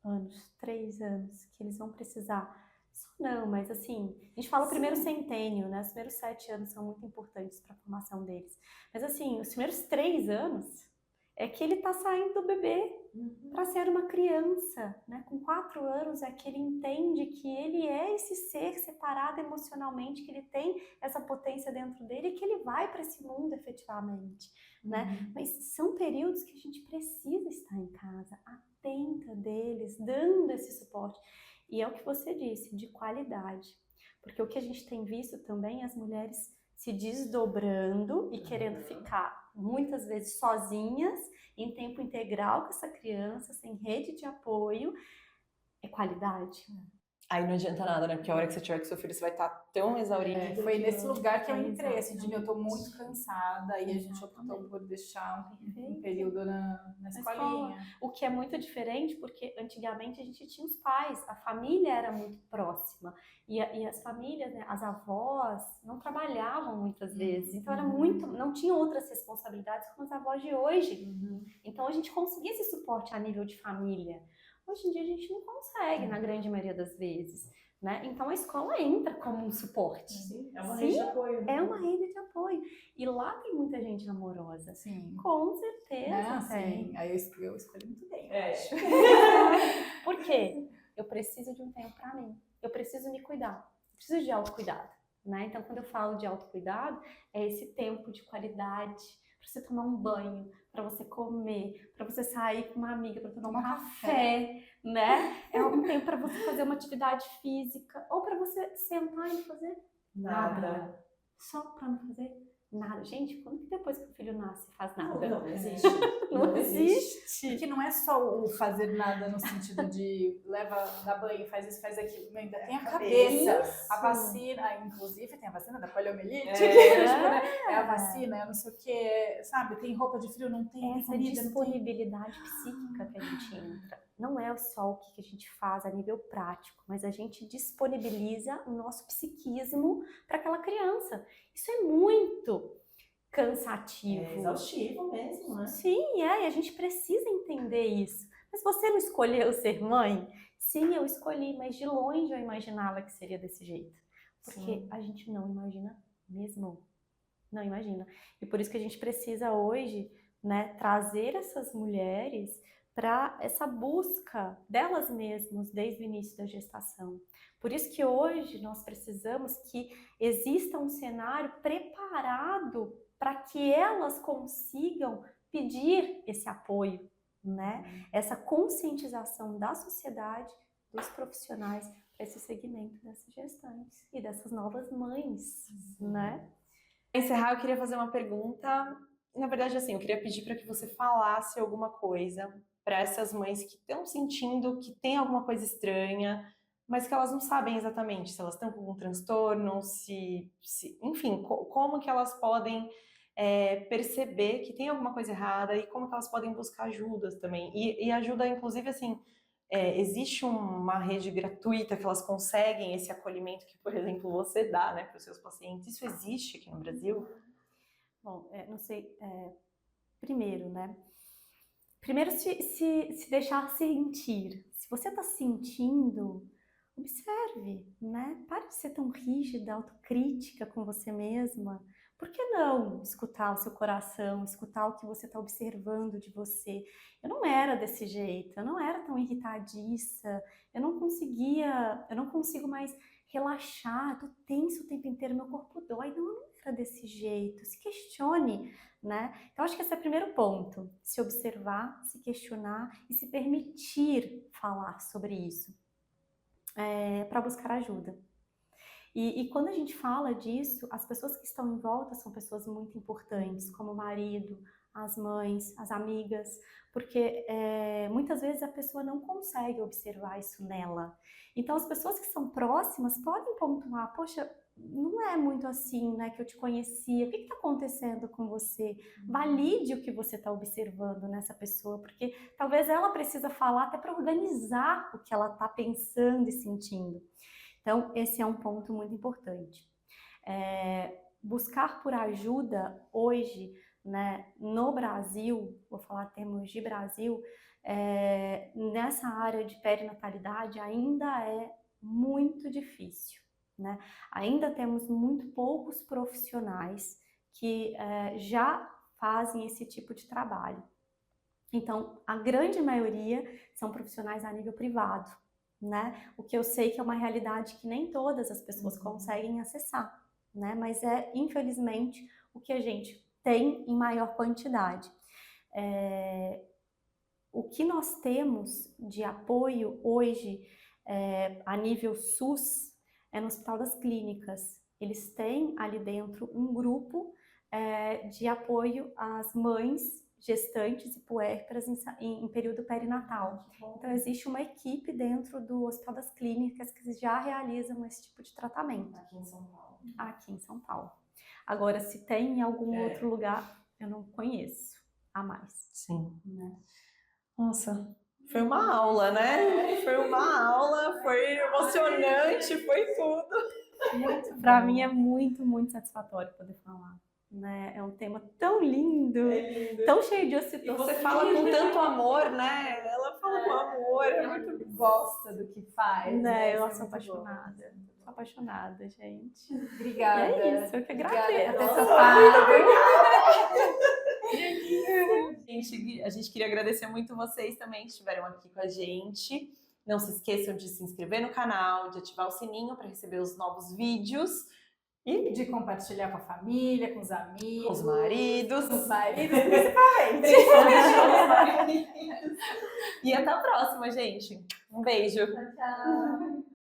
anos, 3 anos que eles vão precisar. Só não, mas assim, a gente fala o primeiro centênio, né? Os primeiros 7 anos são muito importantes para a formação deles. Mas assim, os primeiros 3 anos é que ele está saindo do bebê para ser uma criança, né? Com 4 anos é que ele entende que ele é esse ser separado emocionalmente, que ele tem essa potência dentro dele e que ele vai para esse mundo efetivamente, né? Mas são períodos que a gente precisa estar em casa, atenta deles, dando esse suporte. E é o que você disse, de qualidade. Porque o que a gente tem visto também é as mulheres se desdobrando e querendo ficar muitas vezes sozinhas, em tempo integral com essa criança, sem rede de apoio. É qualidade. Aí não adianta nada, né? Porque a hora que você tiver com seu filho, você vai estar tão exaurido. Foi nesse lugar que eu entrei, assim, de eu tô muito cansada, e a gente optou por deixar um período na escolinha. O que é muito diferente, porque antigamente a gente tinha os pais, a família era muito próxima, e as famílias, né, as avós, não trabalhavam muitas vezes, então era não tinha outras responsabilidades como as avós de hoje. Então a gente conseguia esse suporte a nível de família. Hoje em dia a gente não consegue, na grande maioria das vezes, né? Então a escola entra como um suporte. Sim, é uma rede de apoio. É uma rede de apoio. E lá tem muita gente amorosa. Sim. Com certeza. Sim. Aí eu escolhi muito bem, É. eu acho. Por quê? Eu preciso de um tempo para mim. Eu preciso me cuidar. Eu preciso de autocuidado, né? Então quando eu falo de autocuidado, é esse tempo de qualidade, para você tomar um banho, para você comer, para você sair com uma amiga, para tomar um café, né? É um tempo para você fazer uma atividade física ou para você sentar e não fazer nada. Só para não fazer nada. Gente, quando que depois que o filho nasce faz nada? Não existe. Não existe. Porque não é só o fazer nada no sentido de dá banho, faz isso, faz aquilo. Ainda tem a cabeça, a vacina, inclusive tem a vacina da poliomielite, é a vacina, eu não sei o que, sabe? Tem roupa de frio, não tem. Essa disponibilidade psíquica que a gente entra. Não é só o que a gente faz a nível prático, mas a gente disponibiliza o nosso psiquismo para aquela criança. Isso é muito cansativo. É exaustivo mesmo, né? Sim, e a gente precisa entender isso. Mas você não escolheu ser mãe? Sim, eu escolhi, mas de longe eu imaginava que seria desse jeito. Porque a gente não imagina mesmo. Não imagina. E por isso que a gente precisa hoje, né, trazer essas mulheres para essa busca delas mesmas desde o início da gestação. Por isso que hoje nós precisamos que exista um cenário preparado para que elas consigam pedir esse apoio, né? Essa conscientização da sociedade, dos profissionais para esse segmento dessas gestantes e dessas novas mães, né? Para encerrar, eu queria fazer uma pergunta. Na verdade, assim, eu queria pedir para que você falasse alguma coisa para essas mães que estão sentindo que tem alguma coisa estranha, mas que elas não sabem exatamente se elas estão com algum transtorno, enfim, como que elas podem perceber que tem alguma coisa errada e como que elas podem buscar ajudas também. E ajuda, inclusive, assim, existe uma rede gratuita que elas conseguem esse acolhimento que, por exemplo, você dá, né, para os seus pacientes. Isso existe aqui no Brasil? Bom, não sei, primeiro, né? Primeiro, se deixar sentir. Se você está sentindo, observe, né? Pare de ser tão rígida, autocrítica com você mesma. Por que não escutar o seu coração, escutar o que você está observando de você? Eu não era desse jeito, eu não era tão irritadiça, eu não consigo mais relaxar, tô tenso o tempo inteiro, meu corpo dói. Não, eu não era desse jeito. Se questione, né? Então, acho que esse é o primeiro ponto. Se observar, se questionar e se permitir falar sobre isso, para buscar ajuda. E quando a gente fala disso, as pessoas que estão em volta são pessoas muito importantes, como o marido, as mães, as amigas, porque muitas vezes a pessoa não consegue observar isso nela. Então, as pessoas que são próximas podem pontuar: poxa, não é muito assim, né, que eu te conhecia, o que está acontecendo com você? Valide o que você está observando nessa pessoa, porque talvez ela precisa falar até para organizar o que ela está pensando e sentindo. Então, esse é um ponto muito importante. Buscar por ajuda hoje, né, no Brasil, vou falar em termos de Brasil, nessa área de perinatalidade ainda é muito difícil, né? Ainda temos muito poucos profissionais que já fazem esse tipo de trabalho. Então, a grande maioria são profissionais a nível privado, né? O que eu sei que é uma realidade que nem todas as pessoas conseguem acessar, né? Mas infelizmente, o que a gente tem em maior quantidade. O que nós temos de apoio hoje a nível SUS é no Hospital das Clínicas. Eles têm ali dentro um grupo de apoio às mães gestantes e puérperas em período perinatal. Então, existe uma equipe dentro do Hospital das Clínicas que já realizam esse tipo de tratamento. Aqui em São Paulo. Aqui em São Paulo. Agora, se tem em algum outro lugar, eu não conheço a mais. Sim. Né? Nossa, foi uma aula, né? Foi uma aula, foi emocionante, foi tudo. Para mim é muito, muito satisfatório poder falar. Né? É um tema tão lindo, tão cheio de ocitocina. E você fala com tanto amor, né? Ela fala com amor, é muito... Gosta do que faz. Né? Isso Eu é sou muito apaixonada. Sou apaixonada, gente. Obrigada. É isso, eu que agradeço. Obrigada por ter topado. Gente, a gente queria agradecer muito vocês também que estiveram aqui com a gente. Não se esqueçam de se inscrever no canal, de ativar o sininho para receber os novos vídeos. E de compartilhar com a família, com os amigos. Com os maridos. Com os maridos, principalmente. E até a próxima, gente. Um beijo. Tchau.